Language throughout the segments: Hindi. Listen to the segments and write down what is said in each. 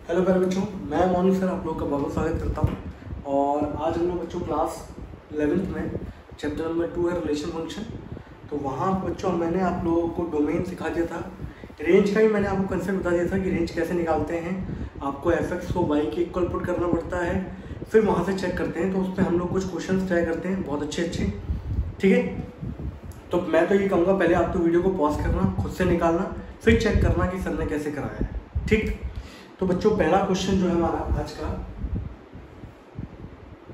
हेलो प्यारे बच्चों, मैं मोनू सर आप लोगों का बहुत स्वागत करता हूं। और आज हम लोग बच्चों क्लास 11th में चैप्टर नंबर 2 है रिलेशन फंक्शन। तो वहाँ बच्चों मैंने आप लोगों को डोमेन सिखा दिया था, रेंज का भी मैंने आपको कंसेप्ट बता दिया था कि रेंज कैसे निकालते हैं। आपको fx को y के इक्वल पुट करना पड़ता है, फिर वहाँ से चेक करते हैं। तो उस पर हम लोग कुछ क्वेश्चन ट्राई करते हैं, बहुत अच्छे, ठीक है। तो मैं तो ये कहूँगा पहले आप तो वीडियो को पॉज करना, खुद से निकालना, फिर चेक करना कि सर ने कैसे कराया है, ठीक। तो बच्चों पहला क्वेश्चन जो है हमारा आज का,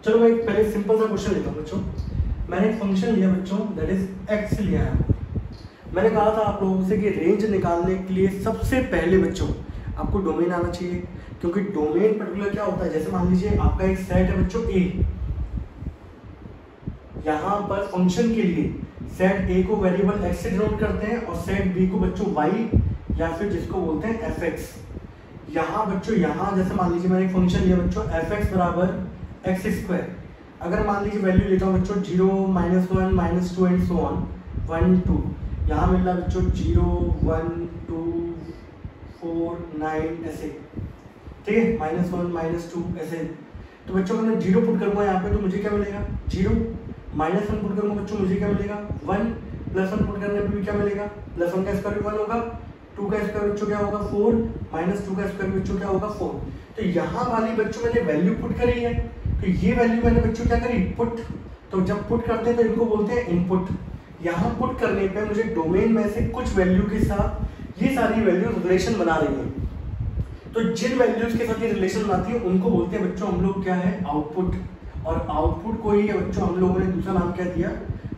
चलो मैं एक पहले सिंपल सा क्वेश्चन लेता हूँ बच्चों। मैंने एक फंक्शन लिया बच्चों, दैट इज x लिया है। मैंने कहा था आप लोगों से कि रेंज निकालने के लिए सबसे पहले बच्चों आपको डोमेन आना चाहिए, क्योंकि डोमेन पर्टिकुलर क्या होता है। जैसे मान लीजिए आपका एक सेट है बच्चों a, यहाँ पर फंक्शन के लिए सेट a को वेरिएबल x से डिनोट करते हैं और सेट b को बच्चों y या फिर जिसको बोलते हैं fx। यहाँ बच्चों यहाँ जैसे मान लीजिए मैंने एक फंक्शन लिया बच्चों fx बराबर एक्स स्क्वायर। अगर मान लीजिए वैल्यू लेता हूँ बच्चों 0, -1, -2 एंड सो ऑन 1, 2, यहाँ मिल रहा है बच्चों 0, 1, 2, 4, 9 ऐसे, ठीक है, -1, -2 ऐसे। तो बच्चों मैं 0 पुट करूँगा यहाँ पे तो मुझे क्या मिलेगा 0, -1 पुट करूँगा बच्चों मुझे क्या मिलेगा 1, +1 पुट करने पर भी क्या मिलेगा +1 का स्क्वायर 1 होगा, 2 का स्क्वायर बच्चों क्या होगा 4, -2 का स्क्वायर बच्चों क्या होगा 4। तो यहाँ वाली बच्चों मैंने वैल्यू पुट करी है, तो ये वैल्यू मैंने बच्चों क्या करी पुट। तो जब पुट करते हैं तो इनको बोलते हैं इनपुट। यहाँ पुट करने पे मुझे डोमेन में से कुछ वैल्यू के साथ ये सारी वैल्यू रिलेशन बना रही है। तो जिन वैल्यूज के साथ ये रिलेशन बनाती है उनको बोलते हैं बच्चों हम लोग क्या है आउटपुट। और आउटपुट को ही बच्चों हम लोगों ने दूसरा नाम क्या दिया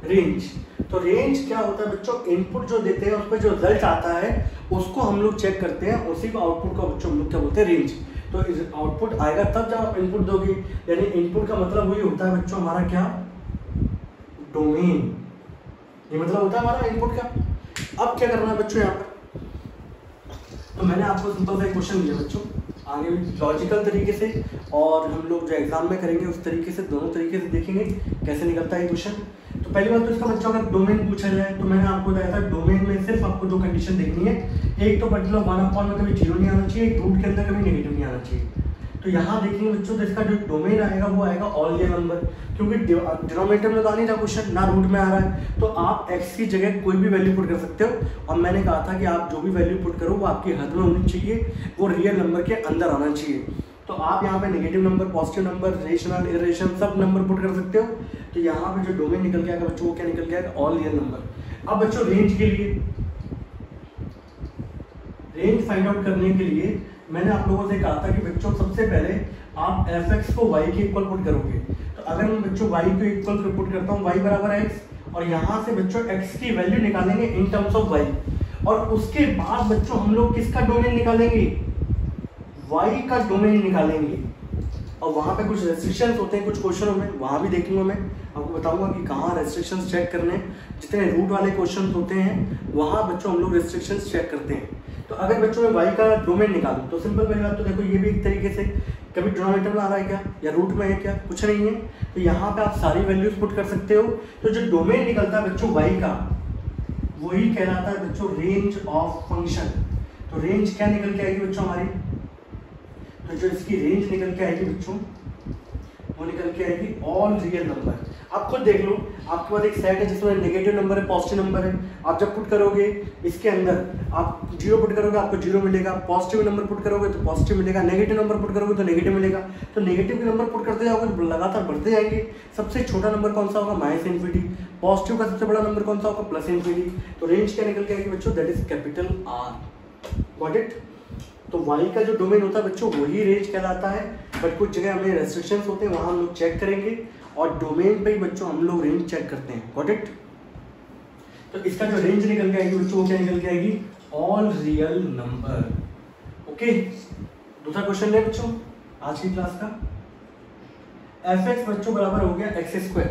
रेंज। तो रेंज क्या होता है बच्चों, इनपुट जो देते हैं उस पर जो रिजल्ट आता है उसको हम लोग चेक करते हैं, उसी को आउटपुट का बच्चों हम लोग क्या बोलते हैं रेंज। तो आउटपुट आएगा तब जब आप इनपुट दोगे, यानी इनपुट का मतलब वही होता है बच्चों हमारा क्या डोमेन, ये मतलब होता है हमारा इनपुट का। अब क्या करना है बच्चों यहाँ पर, तो मैंने आपको सिंपल सा एक क्वेश्चन दिया बच्चों, आगे लॉजिकल तरीके से और हम लोग जो एग्जाम में करेंगे उस तरीके से, दोनों तरीके से देखेंगे कैसे निकलता है क्वेश्चन। तो पहली बात तो इसका बच्चों अगर डोमेन पूछा जाए तो मैंने आपको बताया था डोमेन में सिर्फ आपको दो कंडीशन देखनी है, एक तो पर्टिकुलर 1/, में कभी 0 नहीं आना चाहिए, रूट के अंदर कभी नेगेटिव नहीं आना चाहिए। तो यहाँ देखेंगे बच्चों तो इसका जो डोमेन आएगा वो आएगा ऑल रियल नंबर, क्योंकि डिनोमिनेटर में तो आ नहीं था क्वेश्चन, ना रूट में आ रहा है। तो आप x की जगह कोई भी वैल्यू पुट कर सकते हो, और मैंने कहा था कि आप जो भी वैल्यू पुट करो वो आपकी हद में होनी चाहिए, वो रियल नंबर के अंदर आना चाहिए। तो आप यहाँ पे negative number, positive number, rational, irrational सब नंबर पुट कर सकते हो। तो यहाँ पे जो डोमेन निकल के आएगा बच्चों वो क्या निकल के आएगा ऑल रियल नंबर। अब बच्चों रेंज के लिए, रेंज फाइंड आउट करने के लिए मैंने आप लोगों से कहा था कि बच्चों सबसे पहले आप fx को y के इक्वल पुट करोगे। तो अगर मैं बच्चों y को इक्वल पुट करता हूँ y बराबर x, और यहाँ से बच्चों x की वैल्यू निकालेंगे इन टर्म्स ऑफ y, और उसके बाद बच्चों हम लोग किसका डोमेन निकालेंगे y का डोमेन निकालेंगे। और वहाँ पे कुछ रेस्ट्रिक्शंस होते हैं कुछ क्वेश्चनों में, वहाँ भी देखूंगा मैं आपको बताऊंगा कि कहाँ रेस्ट्रिक्शंस चेक करने। जितने रूट वाले क्वेश्चन होते हैं वहाँ बच्चों हम लोग रेस्ट्रिक्शंस चेक करते हैं। तो अगर बच्चों में y का डोमेन निकालूं तो सिंपल पहली बात तो देखो ये भी एक तरीके से कभी डिनोमिनेटर में आ रहा है क्या या रूट में है क्या, कुछ नहीं है। तो यहाँ पे आप सारी वैल्यूज पुट कर सकते हो। तो जो डोमेन निकलता है बच्चों y का वही कहलाता है बच्चों रेंज ऑफ फंक्शन। तो रेंज क्या निकल के आएगी बच्चों हमारी, तो जो इसकी रेंज निकल के आएगी बच्चों वो निकल के आएगी ऑल रियल नंबर। आप खुद देख लो, आपके पास एक सेट है जिसमें नेगेटिव नंबर है, पॉजिटिव नंबर है। आप जब पुट करोगे इसके अंदर आप 0 पुट करोगे आपको 0 मिलेगा, पॉजिटिव नंबर पुट करोगे तो पॉजिटिव मिलेगा, नेगेटिव नंबर पुट करोगे तो नेगेटिव मिलेगा। तो नेगेटिव के नंबर पुट करते जाओगे तो लगातार बढ़ते जाएंगे। सबसे छोटा नंबर कौन सा होगा -∞, पॉजिटिव का सबसे बड़ा नंबर कौन सा होगा +∞। तो रेंज क्या निकल के आएगी बच्चों, that is capital R। Got it. तो y का जो डोमेन होता है बच्चों वही रेंज कहलाता है, बट कुछ जगह हमें रेस्ट्रिक्शंस होते हैं वहाँ हम लोग चेक करेंगे, और डोमेन पे ही बच्चों हम लोग रेंज चेक करते हैं। Got it. तो इसका जो रेंज निकल के आएगी बच्चों वो क्या निकल के आएगी ऑल रियल नंबर। ओके, दूसरा क्वेश्चन है बच्चों आज की क्लास का, fx बच्चों बराबर हो गया x²।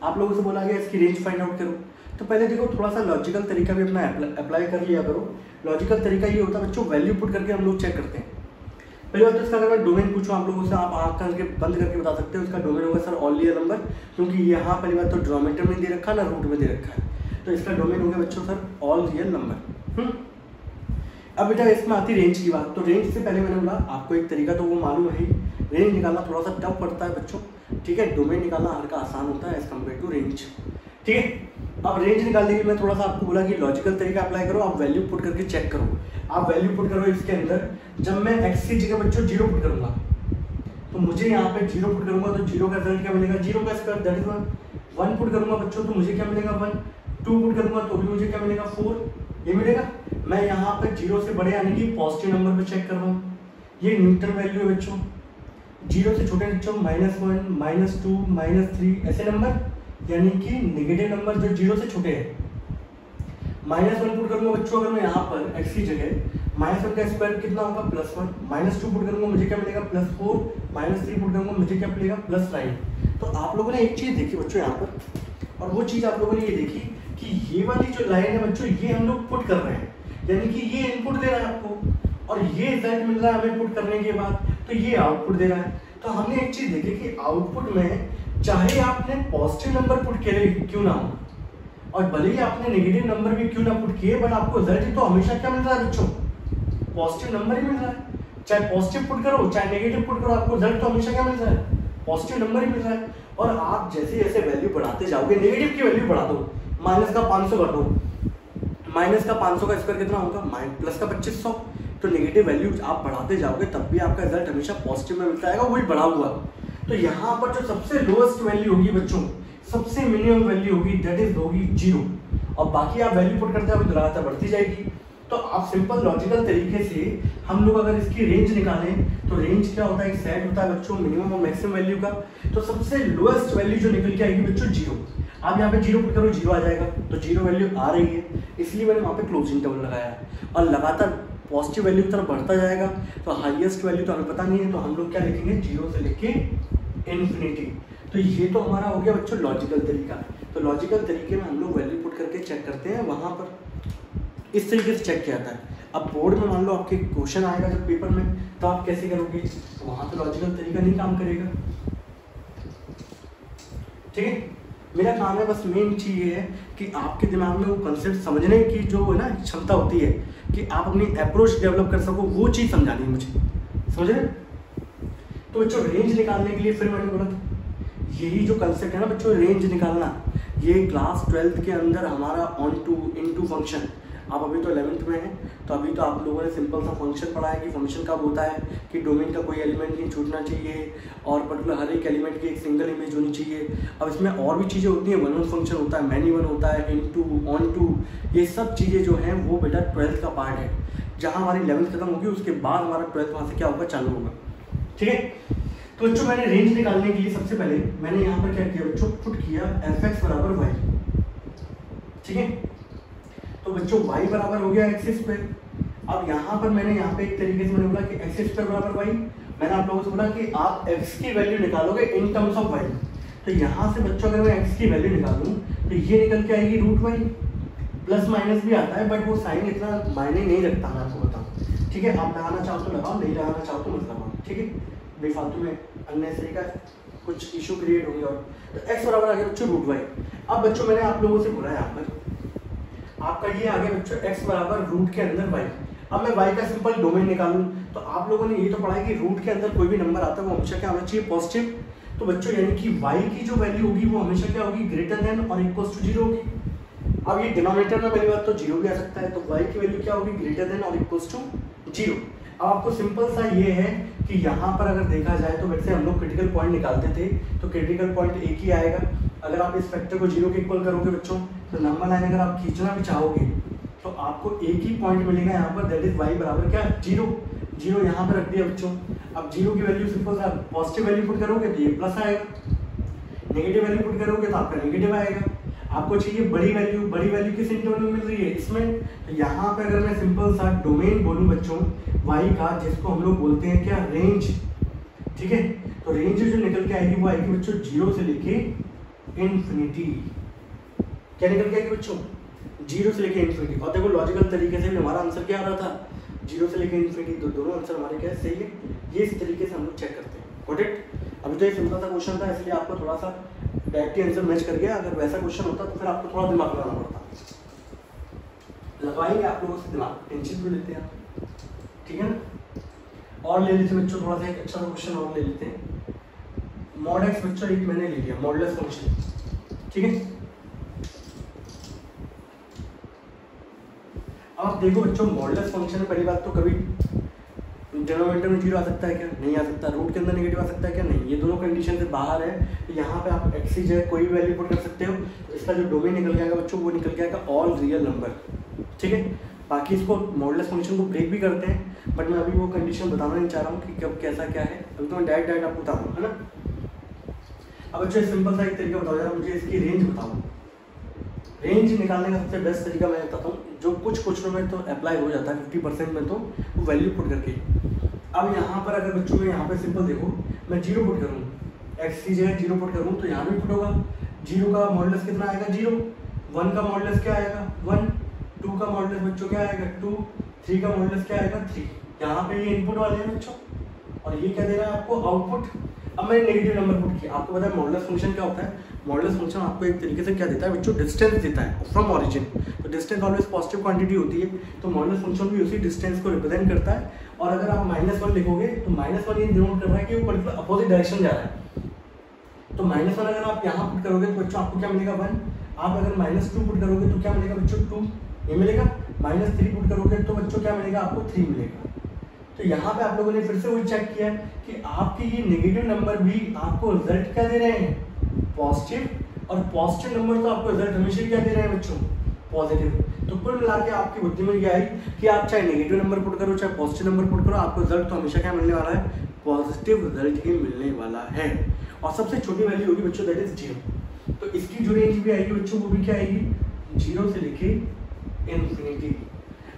आप लोगों से बोला गया इसकी रेंज फाइंड आउट करो। तो पहले देखो थोड़ा सा लॉजिकल तरीका भी अपना अप्लाई कर लिया करो। लॉजिकल तरीका ये होता है बच्चों वैल्यू पुट करके हम लोग चेक करते हैं। पहली बात तो इसका अगर मैं डोमेन पूछूं आप लोगों से, आप आँख करके बंद करके बता सकते हो इसका डोमेन होगा सर ऑल रियल नंबर, क्योंकि यहाँ पहली बात तो डिनोमिनेटर में दे रखा है ना रूट में दे रखा है। तो इसका डोमेन हो गया बच्चों सर ऑल रियल नंबर। अब बेटा इसमें आती रेंज की बात। तो रेंज से पहले मैंने बोला आपको एक तरीका तो वो मालूम है ही, रेंज निकालना थोड़ा सा टफ पड़ता है बच्चों, ठीक है। डोमेन निकालना हल्का आसान होता है एज कम्पेयर टू रेंज, ठीक है। अब रेंज निकालने के लिए मैं थोड़ा सा आपको बोला कि लॉजिकल तरीका अप्लाई करो, आप वैल्यू पुट करके चेक करो। आप वैल्यू पुट करो इसके अंदर, जब मैं एक्स की जगह बच्चों 0 पुट करूंगा तो मुझे यहाँ पे 0 पुट करूंगा तो 0 का रिजल्ट क्या मिलेगा, 0 का स्क्वायर दैट इज 1। 1 पुट करूंगा बच्चों तो मुझे क्या मिलेगा 1। 2 पुट करूंगा तो भी मुझे क्या मिलेगा 4, ये मिलेगा। मैं यहाँ पे 0 से बड़े यानी कि पॉजिटिव नंबर पे चेक कर रहा हूँ, ये न्यूट्रल वैल्यू है बच्चों। 0 से छोटे बच्चों -1 -2 -3 ऐसे नंबर यानी कि नेगेटिव नंबर जो 0 से छोटे हैं। -1 पुट करूंगा बच्चों अगर मैं यहाँ पर x की जगह, -1 का स्क्वायर कितना होगा +1। -2 पुट करूंगा मुझे क्या मिलेगा +4। -3 पुट करूंगा मुझे क्या मिलेगा +9। तो आप लोगों ने एक चीज देखी बच्चों यहाँ पर, और वो चीज आप लोगों ने ये देखी कि ये वाली जो लाइन है बच्चों ये हम लोग पुट कर रहे हैं, यानी कि ये इनपुट दे रहा है आपको और ये रिजल्ट मिल रहा है हमें पुट करने के बाद, तो ये आउटपुट दे रहा है। तो हमने एक चीज देखी कि आउटपुट में चाहे आपने पॉजिटिव नंबर पुट किए क्यों ना हो और भले ही आपने नेगेटिव नंबर भी क्यों ना पुट किए, बट आपको रिजल्ट तो हमेशा क्या मिल रहा है बच्चों, पॉजिटिव नंबर ही मिल रहा है। चाहे पॉजिटिव पुट करो चाहे नेगेटिव पुट करो, आपको रिजल्ट तो हमेशा क्या मिल रहा है, पॉजिटिव नंबर ही मिल रहा है। और आप जैसे जैसे वैल्यू बढ़ाते जाओगे, नेगेटिव की वैल्यू बढ़ा दो, माइनस का 500 कर दो, माइनस का 500 का स्क्वायर कितना होगा, प्लस का 2500। तो नेगेटिव वैल्यू आप बढ़ाते जाओगे तब भी आपका रिजल्ट हमेशा पॉजिटिव में मिलता है, वही बढ़ा हुआ। तो यहाँ पर जो सबसे लोएस्ट वैल्यू होगी बच्चों, सबसे मिनिमम वैल्यू होगी दैट इज होगी 0, और बाकी आप वैल्यू पुट करते हैं लगातार बढ़ती जाएगी। तो आप सिंपल लॉजिकल तरीके से हम लोग अगर इसकी रेंज निकालें तो रेंज क्या होता है, एक सेट होता है बच्चों मिनिमम और मैक्सिमम वैल्यू का। तो सबसे लोएस्ट वैल्यू जो निकल के आएगी बच्चों 0। आप यहाँ पे 0 पुट करो 0 आ जाएगा, तो 0 वैल्यू आ रही है इसलिए मैंने वहाँ पे क्लोजिंग इंटरवल लगाया है, और लगातार पॉजिटिव वैल्यू की तरफ बढ़ता जाएगा। तो हाईएस्ट वैल्यू तो हमें पता नहीं है, तो हम लोग क्या लिखेंगे 0 से लेके इन्फिनिटी। तो ये तो हमारा हो गया बच्चों लॉजिकल तरीका। तो लॉजिकल तरीके में हम लोग वैल्यू पुट करके चेक करते हैं, वहाँ पर इस तरीके से चेक किया जाता है। अब बोर्ड में मान लो आपके क्वेश्चन आएगा जब पेपर में, तो आप कैसे करोगे, तो वहाँ तो लॉजिकल तरीका नहीं काम करेगा, ठीक है। मेरा काम है बस मेन चीज़ ये है कि आपके दिमाग में वो कंसेप्ट समझने की जो है ना क्षमता होती है कि आप अपनी अप्रोच डेवलप कर सको, वो चीज़ समझानी है मुझे, समझ रहे। तो बच्चों रेंज निकालने के लिए फिर मैंने बोला यही जो कंसेप्ट है ना बच्चों, रेंज निकालना, ये क्लास 12th के अंदर हमारा ऑन टू इनटू फंक्शन, आप अभी तो 11th में हैं तो अभी तो आप लोगों ने सिंपल सा फंक्शन पढ़ा है कि फंक्शन कब होता है कि डोमेन का कोई एलिमेंट नहीं छूटना चाहिए और पर्टिकुलर हर एक एलिमेंट की एक सिंगल इमेज होनी चाहिए। अब इसमें और भी चीज़ें होती हैं, वन फंक्शन होता है, मैनी वन होता है, इनटू, ऑन टू, ये सब चीज़ें जो हैं वो बेटा 12th का पार्ट है। जहाँ हमारी 11th खत्म होगी उसके बाद हमारा 12th वहाँ से क्या होगा, चालू होगा, ठीक है। तो बच्चों मैंने रेंज निकालने के लिए सबसे पहले मैंने यहाँ पर क्या किया बच्चों, पुट किया fx बराबर y, ठीक है। तो बच्चों y बराबर हो गया एक्स स्क्वायर। अब यहाँ पर मैंने यहाँ पे एक तरीके से मैंने बोला कि एक्स स्क्वायर बराबर y, मैंने आप लोगों से बोला कि आप x की वैल्यू निकालोगे इन टर्म्स ऑफ y। तो यहाँ से बच्चों अगर मैं x की वैल्यू निकालूँ तो ये निकल के आएगी √y, प्लस माइनस भी आता है बट वो साइन इतना मायने नहीं रखता, मैं आपको बताऊँ, ठीक है। आप लगाना चाहो तो लगाओ, नहीं लगाना चाहो तो मत लगाओ, ठीक है। बेफालतू में अननेसेसरी का कुछ इशू क्रिएट होंगे। और तो x बराबर आ गया बच्चों √y। अब बच्चों मैंने आप लोगों से बोला यहाँ पर आपका ये आ गया बच्चों x बराबर रूट के अंदर y। अब मैं y का सिंपल डोमेन निकालूं तो आप लोगों ने ये तो पढ़ा है कि रूट के अंदर कोई भी नंबर आता है वो हमेशा क्या होना चाहिए, पॉजिटिव। तो बच्चों यानी कि y की जो वैल्यू होगी वो हमेशा क्या होगी, ग्रेटर देन और इक्वल टू 0 होगी। अब ये डिनोमिनेटर में पहली बात तो 0 भी आ सकता है, तो y की वैल्यू क्या होगी, ग्रेटर देन और इक्वल टू 0। अब आपको सिंपल सा ये है कि यहाँ पर अगर देखा जाए तो वैसे हम लोग क्रिटिकल पॉइंट निकालते थे तो क्रिटिकल पॉइंट एक ही आएगा। अगर आप इस फैक्टर को 0 के इक्वल करोगे बच्चों तो नंबर लाइन अगर आप खींचना भी चाहोगे तो आपको एक ही पॉइंट मिलेगा यहाँ पर, दैट इज y बराबर क्या, 0 यहाँ पर रख दिया बच्चों। अब 0 की वैल्यू सिंपल सा पॉजिटिव वैल्यू पुट करोगे तो ये प्लस आएगा, नेगेटिव वैल्यू पुट करोगे तो आपका नेगेटिव आएगा। आपको चाहिए बड़ी वैल्यू किस इंटरवल में मिल रही है इसमें, तो यहाँ पे अगर मैं सिंपल सा डोमेन बोलूँ बच्चों y का, जिसको हम लोग बोलते हैं क्या, रेंज, ठीक है। तो रेंज जो निकल के आएगी वो आएगी बच्चों 0 से लेके इन्फिनिटी। क्या निकल के आएगी बच्चों, 0 से लेके इन्फिनिटी। और देखो लॉजिकल तरीके से भी हमारा आंसर क्या आ रहा था, 0 से लेके इन्फिनिटी, तो दोनों आंसर हमारे क्या सही है। ये इस तरीके से हम लोग चेक करते हैं, गॉट इट। अभी तो ये सिंपल सा क्वेश्चन था इसलिए आपको थोड़ा सा डायरेक्टली आंसर मैच कर गया। अगर वैसा क्वेश्चन होता तो फिर आपको थोड़ा दिमाग लगाना पड़ता। लगवाएंगे आप लोगों से दिमाग, टेंशन भी लेते हैं आप। ठीक है ना। और ले लेते बच्चों थोड़ा सा एक अच्छा क्वेश्चन और ले लेते हैं। मॉड एक्स बच्चों एक मैंने ले लिया मॉडुलस फंक्शन, ठीक है। अब आप देखो बच्चों मॉडुलस फंक्शन में पहली बात तो कभी डिनोमिनेटर में जीरो आ सकता है क्या? नहीं आ सकता। रूट के अंदर नेगेटिव आ सकता है क्या? नहीं। ये दोनों कंडीशन से बाहर है। तो यहाँ पे आप एक्स जो है कोई भी वैल्यू पुट कर सकते हो। तो इसका जो डोमेन निकल जाएगा बच्चों वो निकल जाएगा ऑल रियल नंबर, ठीक है। बाकी इसको मॉडुलस फंक्शन को ब्रेक भी करते हैं, बट मैं अभी वो कंडीशन बताना नहीं चाह रहा हूँ कि कब कैसा क्या है। अभी तो मैं डायरेक्ट आपको बता रहा हूँ, है ना। अब बच्चों सिंपल सा एक तरीका बताओ यार, मुझे इसकी रेंज बताओ। रेंज निकालने का सबसे बेस्ट तरीका मैं बताता हूँ, जो कुछ क्वेश्चनों में तो अप्लाई हो जाता है 50% में, तो वो वैल्यू पुट करके। अब यहाँ पर अगर बच्चों में यहाँ पे सिंपल देखो, मैं जीरो पुट करूँ, एक्स की जगह जीरो पुट करूँ तो यहाँ भी पुट होगा। जीरो का मॉडुलस कितना आएगा? जीरो। वन का मॉडुलस क्या आएगा? वन। टू का मॉडुलस बच्चों क्या आएगा? टू। थ्री का मॉडुलस क्या आएगा? थ्री। यहाँ पे ये इनपुट वाले हैं बच्चों, और ये क्या दे रहा है आपको? आउटपुट। अब मैंने नेगेटिव नंबर पुट किया। आपको पता है मॉडुलस फंक्शन क्या होता है? मॉडुलस फंक्शन आपको एक तरीके से क्या देता है बच्चों? डिस्टेंस देता है फ्रॉम ऑरिजिन। तो डिस्टेंस ऑलवेज पॉजिटिव क्वांटिटी होती है, तो मॉडुलस फंक्शन भी उसी डिस्टेंस को रिप्रेजेंट करता है। और अगर आप -1 लिखोगे तो -1 ये डिनोट कर रहा है कि वो पर्टिकुलर अपोजिट डायरेक्शन जा रहा है। तो -1 अगर आप यहाँ पुट करोगे तो बच्चों आपको क्या मिलेगा? 1। आप अगर -2 पुट करोगे तो क्या मिलेगा बच्चों? 2 ये मिलेगा। -3 पुट करोगे तो बच्चों क्या मिलेगा आपको? 3 मिलेगा। तो यहाँ पे आप लोगों ने फिर से वही चेक किया कि आपके ये नेगेटिव नंबर भी आपको रिजल्ट क्या दे रहे हैं? पॉजिटिव। और पॉजिटिव नंबर तो आपको रिजल्ट हमेशा क्या दे रहे हैं बच्चों? पॉजिटिव। तो कुल मिला के आपकी बुद्धि में क्या आई कि आप चाहे नेगेटिव नंबर पुट करो चाहे पॉजिटिव नंबर पुट करो, आपको रिजल्ट तो हमेशा क्या मिलने वाला है? पॉजिटिव रिजल्ट ही मिलने वाला है। और सबसे छोटी वैल्यू होगी बच्चों दैट इज जीरो। तो इसकी जो रेंज भी आएगी बच्चों वो भी क्या आएगी? जीरो से लेके इन्फिनिटी।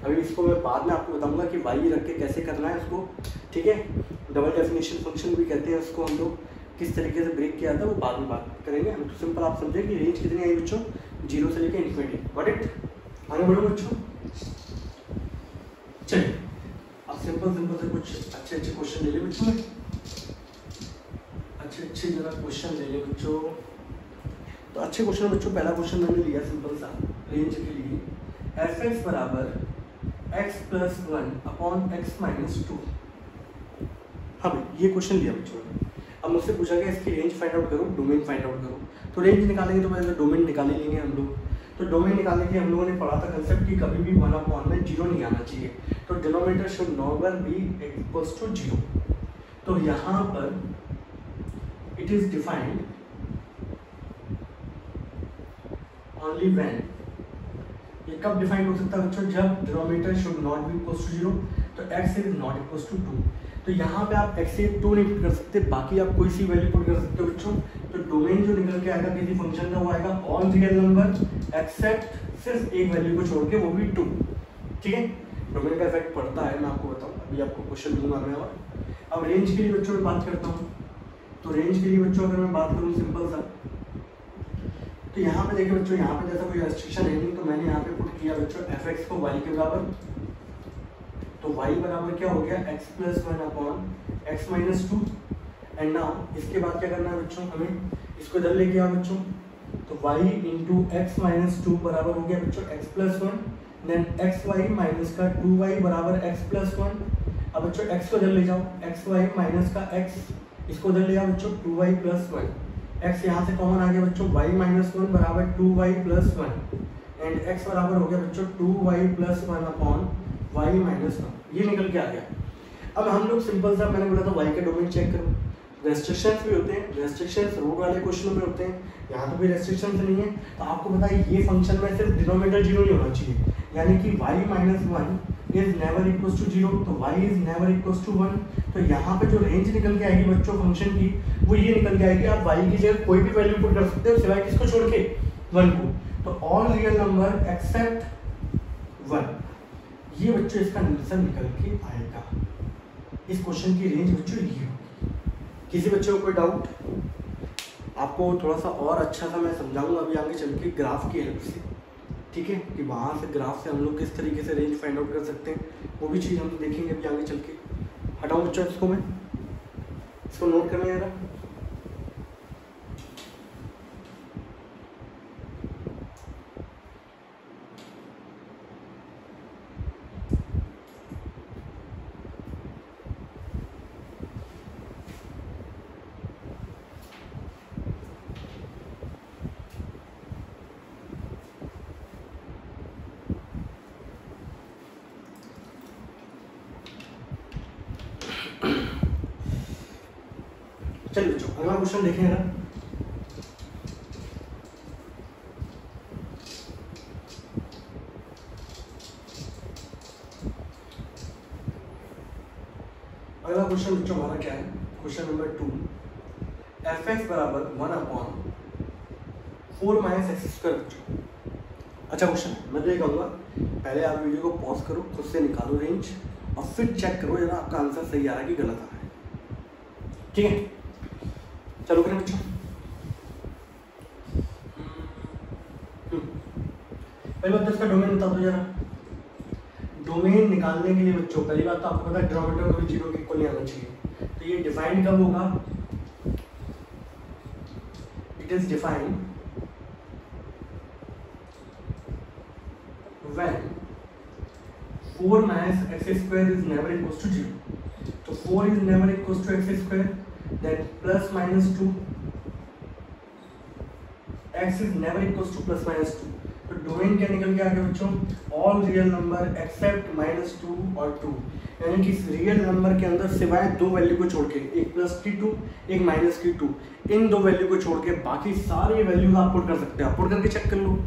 अभी इसको मैं बाद में आपको बताऊंगा कि वाई रख के कैसे करना है उसको, ठीक है। डबल डेफिनेशन फंक्शन भी कहते हैं उसको हम लोग, किस तरीके से ब्रेक किया था वो बाद में बात करेंगे। हम तो सिंपल आप समझे कि रेंज कितनी आई बच्चों? जीरो से लेके इन्फिनिटी। Got it? आगे बढ़ो बच्चों। चलिए अब सिंपल से कुछ अच्छे क्वेश्चन ले ले बच्चों में, अच्छे जरा क्वेश्चन ले ले बच्चों। तो अच्छे क्वेश्चन बच्चों, पहला क्वेश्चन मैंने लिया सिंपल सा रेंज के लिए, एफ एक्स बराबर x + 1 अपॉन x - 2। हाँ भाई ये क्वेश्चन लिया बच्चों ने। अब मुझसे पूछा गया इसकी रेंज फाइंड आउट करो, डोमेन फाइंड आउट करो। तो रेंज निकालेंगे तो पहले डोमेन निकाल ही लेंगे हम लोग। तो डोमेन निकालने के हम लोगों ने पढ़ा था कंसेप्ट कि कभी भी 1 में जीरो नहीं आना चाहिए। तो denominator should never be equals to zero. तो यहाँ पर it is defined only when, ये कब डिफाइंड हो सकता है बच्चों? जब denominator should not be equals to zero. तो x is not equals to 2। तो यहाँ पे आप x से 2 नहीं पुट कर सकते, बाकी आप कोई सी वैल्यू पुट कर सकते हो बच्चों। तो डोमेन जो निकल के आएगा किसी फंक्शन का वो आएगा ऑल रियल नंबर एक्सेप्ट सिर्फ एक वैल्यू को छोड़ के, वो भी 2, ठीक है। डोमेन का इफेक्ट पड़ता है, मैं आपको बताऊँ, अभी आपको क्वेश्चन दूंगा मैं। और अब रेंज के लिए बच्चों में बात करता हूँ। तो रेंज के लिए बच्चों अगर मैं बात करूँ सिंपल सा, तो यहाँ पे देखिए बच्चों, यहाँ पे जैसा कोई रेस्ट्रिक्शन है नहीं, तो मैंने यहाँ पे पुट किया बच्चों एफ एक्स को y के बराबर। तो y बराबर क्या हो गया? x + 1 upon x - 2। And now इसके बाद क्या करना है बच्चों? हमें इसको इधर लेके आओ बच्चों। तो y × x - 2 बराबर हो गया बच्चों x + 1, देन xy माइनस का 2y बराबर x + 1। अब बच्चों x को इधर ले जाओ, xy माइनस का x, इसको इधर ले आओ बच्चों 2y + 1। x यहाँ से कॉमन आ गया बच्चों, y - 1 बराबर 2y + 1 एंड x बराबर हो गया बच्चों 2y + 1 अपॉन y - 1। ये निकल के आ गया। अब हम लोग सिंपल सा, मैंने बोला था y का डोमेन चेक करो। रेस्ट्रिक्शंस भी होते हैं, रेस्ट्रिक्शंस रूट वाले क्वेश्चनों में होते हैं, यहाँ तो कोई रेस्ट्रिक्शंस नहीं है। तो आपको पता है ये फंक्शन में सिर्फ डिनोमिनेटर जीरो नहीं होना चाहिए, यानी कि y - 1 is never equals to zero, तो y is never equals to 1। तो यहाँ पे जो रेंज निकल के आएगी बच्चों फंक्शन की, वो ये निकल के आएगी, आप y की जगह कोई भी वैल्यू पुट कर सकते हो सिवाय किसको छोड़ के? 1 को। तो ऑल रियल नंबर एक्सेप्ट 1, ये बच्चों इसका आंसर निकल के आएगा। इस क्वेश्चन की रेंज बच्चों ये होगी। किसी बच्चे को कोई डाउट? आपको थोड़ा सा और अच्छा सा मैं समझाऊंगा अभी आगे चल के ग्राफ की हेल्प से, ठीक है, कि वहाँ से ग्राफ से हम लोग किस तरीके से रेंज फाइंड आउट कर सकते हैं, वो भी चीज़ हम देखेंगे अभी आगे चल के। हटाऊँ बच्चों इसको, मैं इसको नोट करना है जरा। चलिए बच्चों अगला क्वेश्चन देखें जरा। अगला क्वेश्चन बच्चों हमारा क्या है, क्वेश्चन नंबर 2, fx बराबर 1/4 माइनस एक्स स्क्वायर। बच्चों अच्छा क्वेश्चन है, मैं तो ये कहूँगा पहले आप वीडियो को पॉज करो, खुद से निकालो रेंज और फिर चेक करो जरा आपका आंसर सही आ रहा है कि गलत आ रहा है। ठीक है चलो करें बच्चों। पहले बात तो इसका डोमेन बता दो जरा। डोमेन निकालने के लिए बच्चों पहली बात तो आपको पता है डिनोमिनेटर को भी 0 के इक्वल नहीं आना चाहिए। तो ये डिफाइन कब होगा, it is defined when 4 minus x square is never equals to 0. तो 4 is never equals to x square, then plus minus 2, x is never equals to plus minus 2. तो डोमेन क्या निकल के आ गया बच्चों, ऑल रियल नंबर एक्सेप्ट -2 और 2, यानी कि रियल नंबर के अंदर सिवाय दो वैल्यू को छोड़ के, एक प्लस की 2 एक माइनस की 2, इन दो वैल्यू को छोड़ के बाकी सारी वैल्यूज आप पुट कर सकते हैं। आप पुट करके चेक कर लो।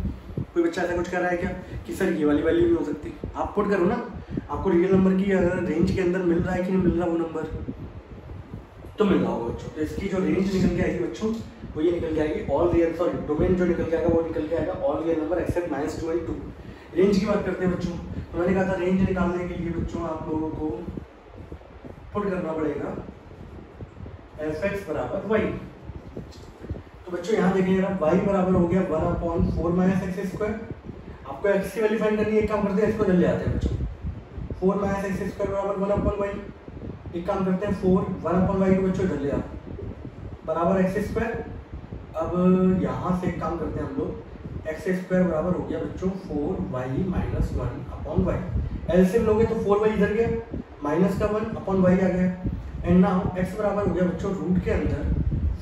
कोई बच्चा ऐसा कुछ कर रहा है क्या कि सर ये वाली वैल्यू भी हो सकती, आप पुट करो ना, आपको रियल नंबर की अगर रेंज के अंदर मिल रहा है कि नहीं मिल रहा वो नंबर तो मिल रहा होगा बच्चों। तो इसकी जो रेंज निकल के आएगी बच्चों वो ये निकल के आएगी ऑल रियल, सॉरी डोमेन जो निकल के आएगा वो निकल के आएगा all real number except -2 and 2। Range की बात करते हैं बच्चों, तो मैंने कहा था रेंज निकालने के लिए बच्चों आप लोगों को पुट करना पड़ेगा fx बराबर y। तो बच्चों यहाँ देखिए जरा y बराबर हो गया 1/4 माइनस एक्स स्क्वायर। आपको x की वैल्यू फाइंड करनी है, एक काम करते हैं इसको जल्दी आते हैं बच्चों। 4 माइनस एक्स स्क्वायर बराबर 1/y। एक काम करते हैं 1/y को बच्चों इधर ले आते बराबर एक्स स्क्वायर। अब यहाँ से एक काम करते हैं हम लोग, एक्स स्क्वायर बराबर हो गया बच्चों 4y माइनस 1/y। एलसीएम लोगे तो 4y इधर गया, माइनस का 1/y आ गया, एंड नाउ x बराबर हो गया बच्चों रूट के अंदर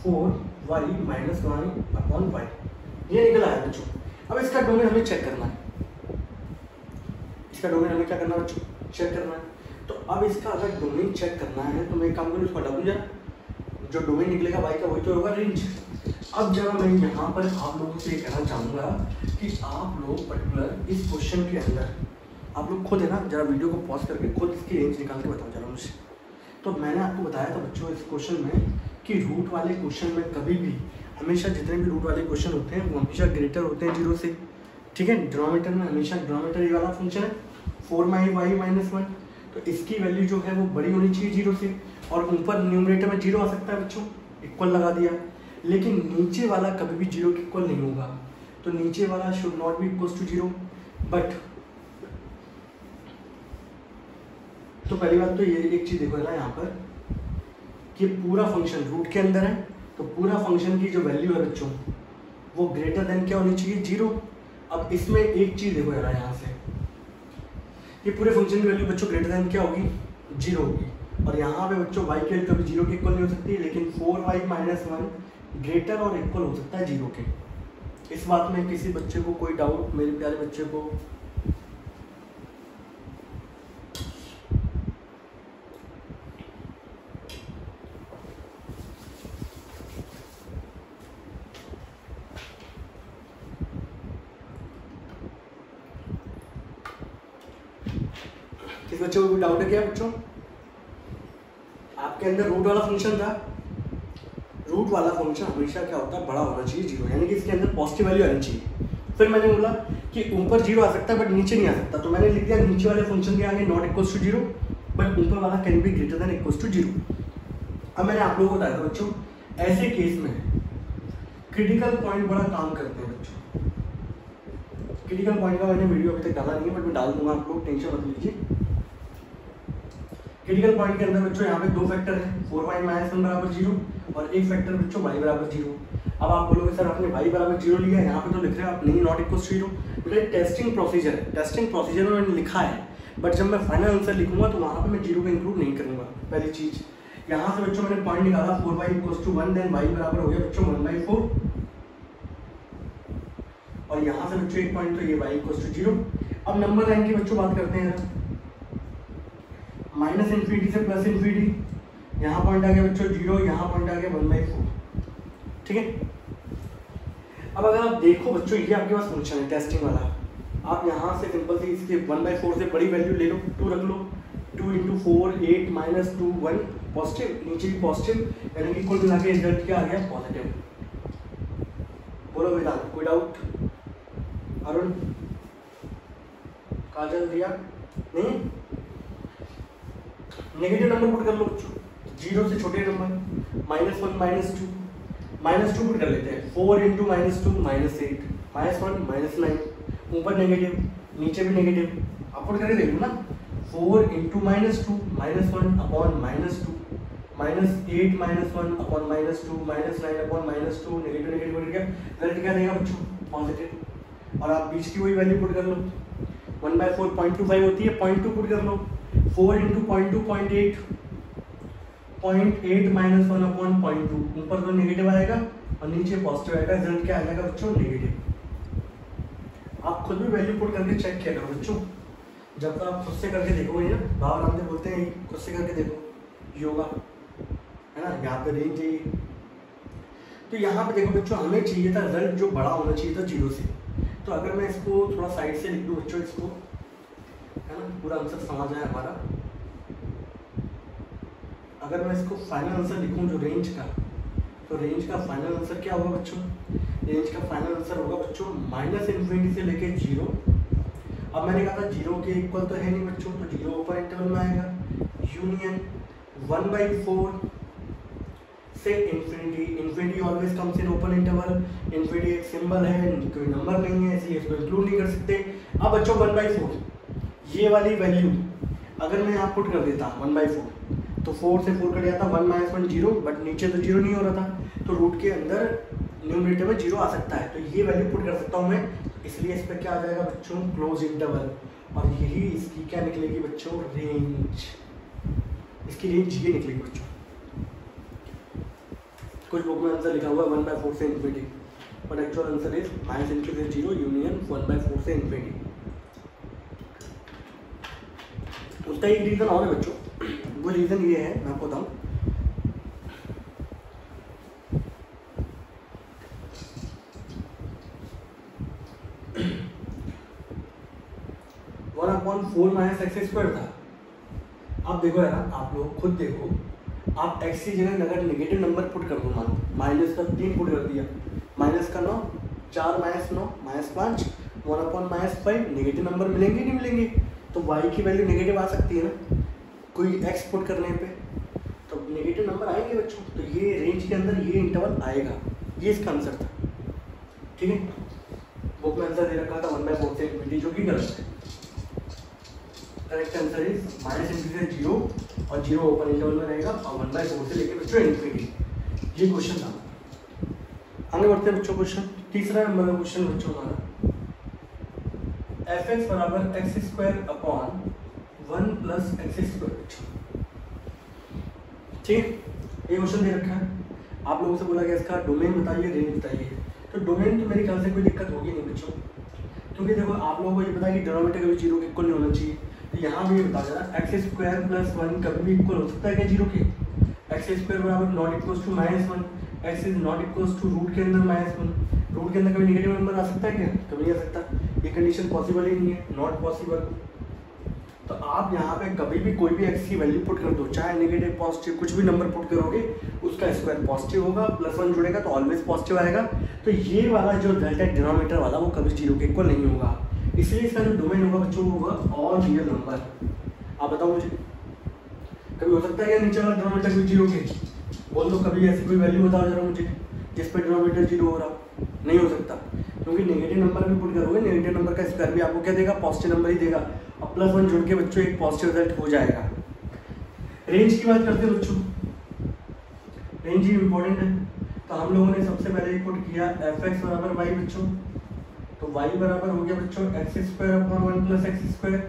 4y माइनस 1/y। ये निकला है बच्चों। अब इसका डोमेन हमें चेक करना है, इसका डोमेन हमें क्या करना है बच्चों, चेक करना है। तो अब इसका अगर डोमेन चेक करना है तो मैं एक काम करूँ, इसको हटा दूँ जरा, जो डोमेन निकलेगा y का वही तो होगा रेंज। अब जरा मैं यहाँ पर आप लोगों से कहना चाहूँगा कि आप लोग पर्टिकुलर इस क्वेश्चन के अंदर आप लोग खुद है ना जरा वीडियो को पॉज करके खुद इसकी रेंज निकाल के बताओ जरा मुझे। तो मैंने आपको बताया था बच्चों इस क्वेश्चन में कि रूट वाले क्वेश्चन में कभी भी हमेशा जितने भी रूट वाले क्वेश्चन होते हैं वो हमेशा ग्रेटर होते हैं 0 से। ठीक है, डिनोमिनेटर में हमेशा डिनोमिनेटर ये वाला फंक्शन है 4y माइनस 1, तो इसकी वैल्यू जो है वो बड़ी होनी चाहिए 0 से, और ऊपर न्यूमरेटर में 0 आ सकता है बच्चों, इक्वल लगा दिया। लेकिन नीचे वाला कभी भी 0 के इक्वल नहीं होगा, तो नीचे वाला should not be equal to 0। But तो पहली बात तो ये एक चीज़ देखो ना यहाँ पर कि पूरा फंक्शन रूट के अंदर है, तो पूरा फंक्शन की जो वैल्यू है बच्चों वो ग्रेटर देन क्या होनी चाहिए 0। अब इसमें एक चीज़ देखो यार यहाँ से, ये पूरे फंक्शन की वैल्यू बच्चों ग्रेटर देन क्या होगी 0 होगी, और यहाँ पे बच्चों y की वैल्यू कभी 0 के इक्वल नहीं हो सकती, लेकिन 4y माइनस 1 ग्रेटर और इक्वल हो सकता है 0 के। इस बात में किसी बच्चे को कोई डाउट, मेरे प्यारे बच्चे को? किस बच्चे को कोई डाउट है क्या बच्चों? आपके अंदर रूट वाला फंक्शन था, रूट वाला फंक्शन हमेशा क्या होता है बड़ा होना चाहिए 0, यानी कि इसके अंदर पॉजिटिव वैल्यू आनी चाहिए। फिर मैंने बोला कि ऊपर 0 आ सकता है बट नीचे नहीं आ सकता, तो मैंने लिख दिया नीचे वाले फंक्शन के आगे नॉट इक्वल्स टू 0 बट ऊपर वाला can be greater than equals to 0। अब मैंने आप लोगों को बताया था बच्चों ऐसे केस में क्रिटिकल पॉइंट बड़ा काम करते हैं बच्चों। क्रिटिकल पॉइंट का मैंने वीडियो अभी तक डाला नहीं है बट मैं डाल दूंगा, आप लोग टेंशन मत लीजिए। क्रिटिकल पॉइंट के अंदर बच्चों यहाँ पे दो फैक्टर है 4y माइनस 1 बराबर 0 और एक फैक्टर बच्चों y बराबर 0। अब आप बोलोगे सर आपने y बराबर 0 लिया, यहाँ पे तो लिख रहे हैं आप नहीं नॉट इक्वल्स टू 0। बेटा टेस्टिंग प्रोसीजर है, टेस्टिंग प्रोसीजर में मैंने लिखा है, बट जब मैं फाइनल आंसर लिखूंगा तो वहाँ पे मैं 0 को इंक्लूड नहीं करूँगा। पहली चीज़ यहाँ से बच्चों मैंने पॉइंट निकाला 4y equals to 1, then y बराबर हो गया बच्चों 1/4, और यहाँ से बच्चों एक पॉइंट तो ये y इक्वल्स टू 0। अब नंबर लाइन की बच्चों बात करते हैं, माइनस इन्फिनिटी से प्लस इन्फिनिटी, यहाँ पॉइंट आ गया बच्चों 0, यहाँ पॉइंट आ गया 1/4, ठीक है। अब अगर आप देखो बच्चों, ये आपके पास फंक्शन है टेस्टिंग वाला, आप यहाँ से सिंपल सी इसके 1/4 से बड़ी वैल्यू ले लो, 2 रख लो, 2 × 4 8 - 2 1 पॉजिटिव, नीचे भी पॉजिटिव, यानी कि कुल मिला के रिजल्ट क्या आ गया पॉजिटिव। बोलो वेदांत, कोई डाउट? अरुण, काजल, दिया नहीं? नेगेटिव नंबर पुट कर लो बच्चों, 0 से छोटे नंबर, -1 -2 पुट कर लेते हैं, 4 × -2 -8, -1 -9, ऊपर नेगेटिव नीचे भी नेगेटिव, आप पुट करके देख लो ना, 4 × -2 -1/-2 -8 - 1/-2 -9/-2 नेगेटिव नेगेटिव बढ़ गया, रिजल्ट क्या देगा बच्चों पॉजिटिव। और आप बीच की वही वैल्यू पुट कर लो, 1/4 0.25 होती है, 0.2 पुट कर लो, 4 × 0.2 0.8 0.8 - 1/0.2, ऊपर तो नेगेटिव आएगा और नीचे पॉजिटिव आएगा, रिजल्ट क्या आ जाएगा बच्चों नेगेटिव। आप खुद भी वैल्यू पुट करके चेक किया करो बच्चों, जब तक आप खुद से करके देखोगे ना, बाबा रामदेव बोलते हैं खुद से करके देखो, योगा है ना, यहाँ पे रेंज चाहिए। तो यहाँ पे देखो बच्चों, हमें चाहिए था रिजल्ट जो बड़ा होना चाहिए था 0 से, तो अगर मैं इसको थोड़ा साइड से लिख दूँ बच्चों, इसको है ना, पूरा आंसर समझ आए हमारा। अगर मैं इसको फाइनल आंसर लिखूँ जो रेंज का, तो रेंज का फाइनल आंसर क्या होगा बच्चों? रेंज का फाइनल आंसर होगा बच्चों -∞ से लेके 0। अब मैंने कहा था 0 के इक्वल तो है नहीं बच्चों, तो 0 ओपन इंटरवल में आएगा, यूनियन 1/4 से infinity, infinity always comes in open interval, infinity एक सिंबल है, कोई नंबर नहीं है, इसलिए इसको इंक्लूड नहीं कर सकते। अब बच्चों 1/4 ये वाली वैल्यू अगर मैं यहाँ पुट कर देता 1/4, तो 4 से 4 कट जाता, 1 - 1 0, बट नीचे तो 0 नहीं हो रहा था, तो रूट के अंदर न्यूमरेटर में 0 आ सकता है, तो ये वैल्यू पुट कर सकता हूँ मैं, इसलिए इस पर क्या आ जाएगा बच्चों क्लोज इंटरवल, और यही इसकी क्या निकलेगी बच्चों रेंज, इसकी रेंज ये निकलेगी बच्चों। कुछ बुक में आंसर लिखा हुआ है 1/4 से infinity, but actual answer is -∞ से 0 यूनियन 1/4 से इन्फिनिटी। उसका एक रीज़न और है बच्चों, वो रीज़न ये है, मैं आपको बताऊँ, (4 - था। अब देखो यार, आप लोग खुद देखो, आप x की जगह अगर नेगेटिव नंबर पुट कर दो, मान माइनस का 3 पुट कर दिया, माइनस का 9, 4 - 9 -5, 1/-5 नेगेटिव नंबर मिलेंगे नहीं मिलेंगे, तो y की वैल्यू नेगेटिव आ सकती है ना, कोई x पुट करने पे तो नेगेटिव नंबर आएंगे बच्चों, तो ये रेंज के अंदर ये इंटरवल आएगा, ये इसका आंसर था, ठीक है। बुक में आंसर दे रखा था 1/4 से इन्फिनिटी, जो कि गलत है। करेक्ट आंसर इज -∞ से 0 और 0 ओपन इंटरवल में रहेगा, और 1/4 से लेके बच्चों इन्फिनिटी, ये क्वेश्चन था। आगे बढ़ते हैं बच्चों, क्वेश्चन तीसरा नंबर का क्वेश्चन बच्चों हमारा, fx = x² / 1 + x²। ठीक, ये क्वेश्चन दे रखा है, आप लोगों से बोला गया इसका डोमेन बताइए, रेंज बताइए, तो डोमेन तो मेरे ख्याल से कोई दिक्कत होगी नहीं बच्चों, क्योंकि देखो आप लोगों को ये पता है कि डिनोमिनेटर कभी 0 के इक्वल नहीं होना चाहिए, तो यहाँ भी ये बता देना x² + 1 कभी भी इक्वल हो सकता है क्या 0 के, x² = (1), x is not equals to root के अंदर -1, रूट के अंदर कभी नेगेटिव नंबर आ सकता है क्या, कभी नहीं आ सकता, ये कंडीशन पॉसिबल ही नहीं है, नॉट पॉसिबल। तो आप यहाँ पे कभी भी कोई भी x की वैल्यू पुट कर दो, चाहे नेगेटिव पॉजिटिव कुछ भी नंबर पुट करोगे, उसका स्क्वायर पॉजिटिव होगा, +1 जुड़ेगा तो ऑलवेज पॉजिटिव आएगा, तो ये वाला जो रिजल्ट है डिनोमिनेटर वाला वो कभी 0 के इक्वल नहीं होगा, इसलिए इसका जो डोमेन होगा बच्चों वो होगा ऑल रियल नंबर। आप बताओ मुझे, कभी हो सकता है क्या नीचे वाला डिनोमिनेटर कभी 0 के, बोल दो कभी ऐसी कोई वैल्यू बताओ जरा मुझे जिस पर डिनोमिनेटर 0 हो रहा, नहीं हो सकता, क्योंकि नेगेटिव नंबर भी पुट करोगे, नेगेटिव नंबर का स्क्वायर भी आपको क्या देगा, पॉजिटिव नंबर ही देगा, और +1 जुड़ के बच्चों एक पॉजिटिव रिजल्ट हो जाएगा। रेंज की बात करते हैं बच्चों, रेंज ही इंपॉर्टेंट है, तो हम लोगों ने सबसे पहले पुट किया fx = y बच्चों, तो y बराबर हो गया बच्चों x² / 1 + x²,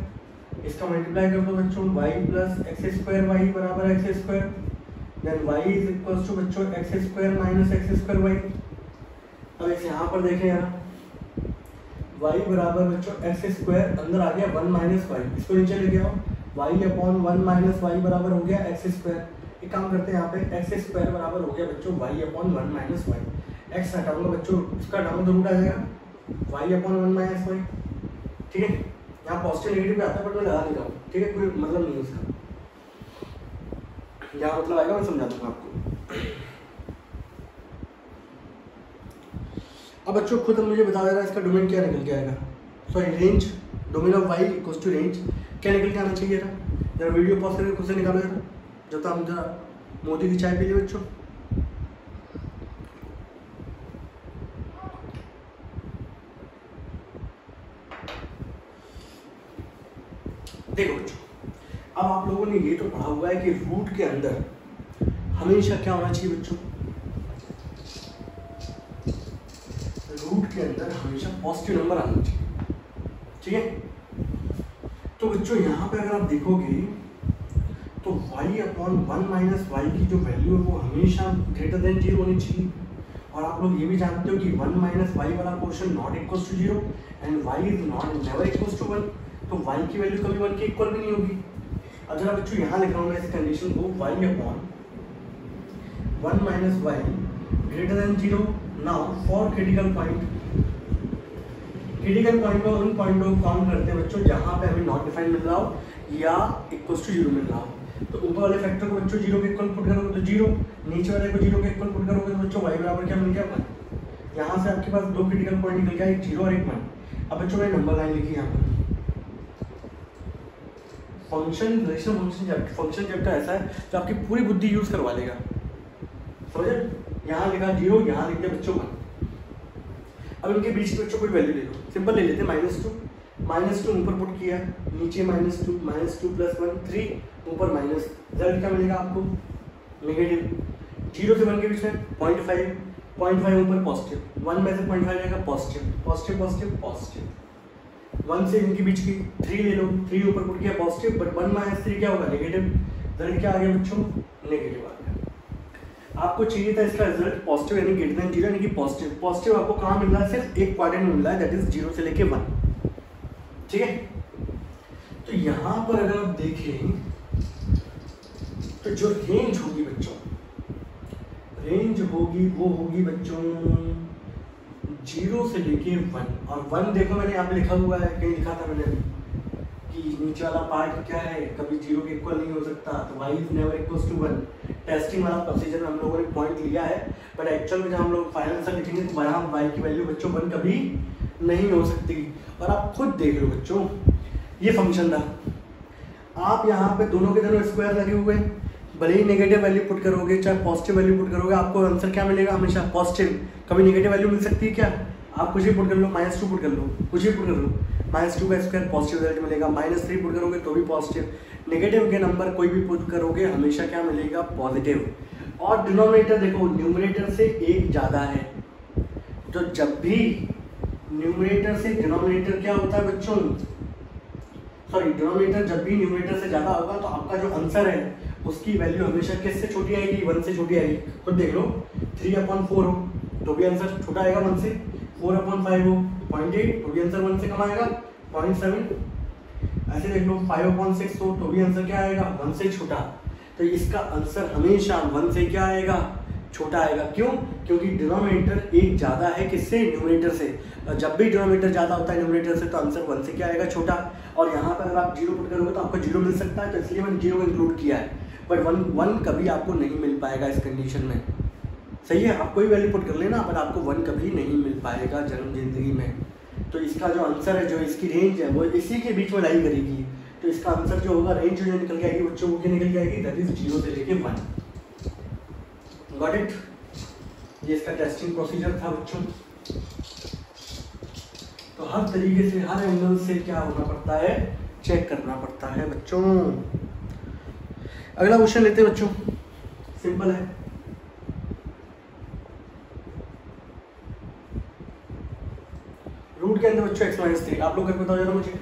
इसका मल्टीप्लाई कर दो बच्चों, y + x² y = x², then y is equals to बच्चों x² - x²y। अब इस यहाँ पर देखें यार, y बराबर बच्चों x² अंदर आ गया 1 - y, इसको नीचे ले गया y/1 - y बराबर हो गया x², एक काम करते हैं, यहाँ पे एक्स स्क्वायर बराबर हो गया बच्चों y upon one minus y. X हटाऊंगा बच्चों, इसका हटाऊंगा तो रूट आ जाएगा y upon one minus y. ठीक है, यहाँ पॉजिटिव नेगेटिव आता है बट मैं लगा नहीं रहा हूँ, ठीक है, कोई मतलब नहीं है उसका, यहाँ मतलब आएगा मैं समझा दूंगा आपको। अब बच्चों खुद मुझे बता देगा इसका डोमेन क्या निकल के आएगा, sorry range, domain of Y equals to range क्या निकल के आना चाहिए जरा वीडियो पॉज करके खुद से निकालो जरा, जब तक हम जरा मोदी की चाय पी लिए बच्चों। देखो बच्चों, अब आप लोगों ने ये तो पढ़ा हुआ है कि रूट के अंदर हमेशा क्या होना चाहिए बच्चों, रूट के अंदर हमेशा पॉजिटिव नंबर आना चाहिए। ठीक है, तो बच्चों यहाँ पे अगर आप देखोगे तो y upon one minus Y की जो वैल्यू है वो हमेशा ग्रेटर देन 0 होनी चाहिए। और आप लोग ये भी जानते हो कि वन माइनस वाई वाला portion not equals to 0 and y is not never equals to 1, तो y की वैल्यू कभी 1 के इक्वल भी नहीं होगी। अब जरा बच्चों यहाँ लिख रहा हूँ मैं इस कंडीशन को, y upon one minus Y greater than 0 now for critical point. Critical point में उन पॉइंटों को काउंट करते हैं बच्चों जहाँ पे हमें नॉट डिफाइंड मिल रहा हो या इक्वल्स टू 0 मिल रहा हो। तो ऊपर वाले फैक्टर को बच्चों 0 के इक्वल पुट करोगे तो 0, नीचे वाले को 0 के इक्वल पुट करोगे तो बच्चों y बराबर क्या मिल गया 1। यहाँ से आपके पास दो क्रिटिकल पॉइंट निकल गया, एक 0 और एक 1। अब बच्चों मैंने नंबर लाइन लिखी यहाँ पर। फंक्शन रिलेशन फंक्शन चैप्टर ऐसा है जो आपकी पूरी बुद्धि यूज करवा लेगा, समझे। यहाँ लिखा 0, यहाँ लिख दिया बच्चों 1। अब इनके बीच में बच्चों कोई वैल्यू ले लो, सिंपल ले लेते हैं -2 ऊपर पुट किया, नीचे -2 प्लस 1 3 ऊपर माइनस, रिजल्ट क्या मिलेगा आपको नेगेटिव। 0 से 1 के बीच में 0.5 ऊपर पॉजिटिव, 1 में से 0.5 जाएगा पॉजिटिव पॉजिटिव पॉजिटिव पॉजिटिव। 1 से इनके बीच की 3 ले लो, 3 ऊपर पुट किया पॉजिटिव, बट 1 माइनस 3 क्या होगा नेगेटिव। रिजल्ट क्या आ गया बच्चों नेगेटिव आ गया। आपको चाहिए था इसका रिजल्ट पॉजिटिव यानी ग्रेटर देन 0 यानी कि पॉजिटिव। पॉजिटिव आपको कहाँ मिल रहा है, सिर्फ एक क्वाड्रेंट में मिल रहा है, दैट इज 0 से लेके 1। ठीक है, तो यहाँ पर अगर आप देखें तो जो रेंज होगी बच्चों, रेंज होगी वो होगी बच्चों 0 से लेके 1। और 1 देखो मैंने यहाँ पे लिखा हुआ है, कहीं लिखा था मैंने कि नीचे वाला पार्ट क्या है, कभी 0 के इक्वल नहीं हो सकता, तो y is never equals to 1। Testing वाला प्रोसीजर में हम लोगों ने पॉइंट लिया है, बट एक्चुअल में जब हम लोग फाइनल आंसर लिखेंगे तो वहाँ y की वैल्यू बच्चों 1 कभी नहीं हो सकती। और आप खुद देख लो बच्चों, ये फंक्शन था, आप यहाँ पे दोनों के दोनों स्क्वायर लगे हुए, भले ही नेगेटिव वैल्यू पुट करोगे चाहे पॉजिटिव वैल्यू पुट करोगे, आपको आंसर क्या मिलेगा हमेशा पॉजिटिव। कभी नेगेटिव वैल्यू मिल सकती है क्या, आप कुछ भी पुट कर लो, -2 पुट कर लो, कुछ भी पुट कर लो, -2 का स्क्वायर पॉजिटिव रिजल्ट मिलेगा, -3 पुट करोगे तो भी पॉजिटिव। नेगेटिव के नंबर कोई भी पुट करोगे हमेशा क्या मिलेगा पॉजिटिव। और डिनोमिनेटर देखो, न्यूमरेटर से 1 ज़्यादा है, तो जब भी न्यूमरेटर से डिनोमिनेटर क्या होता है बच्चों, सॉरी डिनोमिनेटर जब भी न्यूमरेटर से ज़्यादा होगा तो आपका जो आंसर है उसकी वैल्यू हमेशा किससे छोटी आएगी, 1 से छोटी आएगी। खुद देख लो, 3/4 हो तो भी आंसर छोटा आएगा 1 से, 4/5 हो 0.8 तो भी आंसर 1 से कम आएगा 0.7। ऐसे देख लो 5/6 हो तो भी आंसर क्या आएगा 1 से छोटा। तो इसका आंसर हमेशा 1 से क्या आएगा छोटा आएगा। क्यों, क्योंकि डिनोमिनेटर 1 ज़्यादा है किससे, न्यूमरेटर से। जब भी डिनोमिनेटर ज़्यादा होता है न्यूमरेटर से तो आंसर 1 से क्या आएगा छोटा। और यहाँ पर अगर आप 0 पुट करोगे तो आपको 0 मिल सकता है, तो इसलिए मैंने 0 इंक्लूड किया है, बट 1 कभी आपको नहीं मिल पाएगा इस कंडीशन में। सही है, आप कोई वैल्यू पुट कर लेना, पर आपको 1 कभी नहीं मिल पाएगा जन्म जिंदगी में। तो इसका जो आंसर है, जो इसकी रेंज है वो इसी के बीच में लाई करेगी। तो इसका आंसर जो होगा, रेंज जो निकल के आएगी बच्चों, वो क्या निकल के आएगी, दैट इज 0 से लेके 1। गॉट इट, ये इसका टेस्टिंग प्रोसीजर था बच्चों। तो हर तरीके से, हर एंगल से क्या होना पड़ता है, चेक करना पड़ता है बच्चों। अगला क्वेश्चन लेते हैं बच्चों, सिंपल है। रूट के अंदर बच्चों x-3, आप लोग करके बताओ जरा मुझे।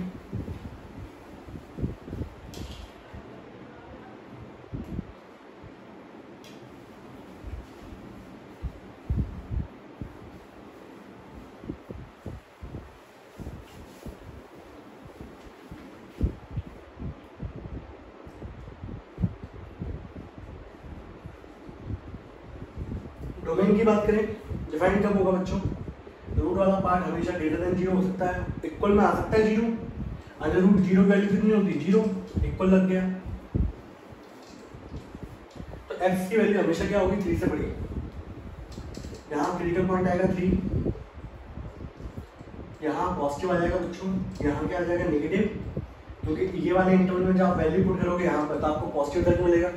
डोमेन की बात करें, डिफाइन कब होगा बच्चों, रूट वाला पार्ट हमेशा ग्रेटर देन 0 हो सकता है, इक्वल में आ सकता है 0, अंडर रूट 0 वैल्यू कितनी होती है 0, इक्वल लग गया। तो x की वैल्यू हमेशा क्या होगी 3 से बड़ी। यहाँ क्रिटिकल पॉइंट आएगा 3, यहाँ पॉजिटिव आ जाएगा बच्चों, यहाँ क्या आ जाएगा नेगेटिव, क्योंकि ये वाले इंटरवल में जब आप वैल्यू पुट करोगे यहाँ पर तो आपको पॉजिटिव तक मिलेगा,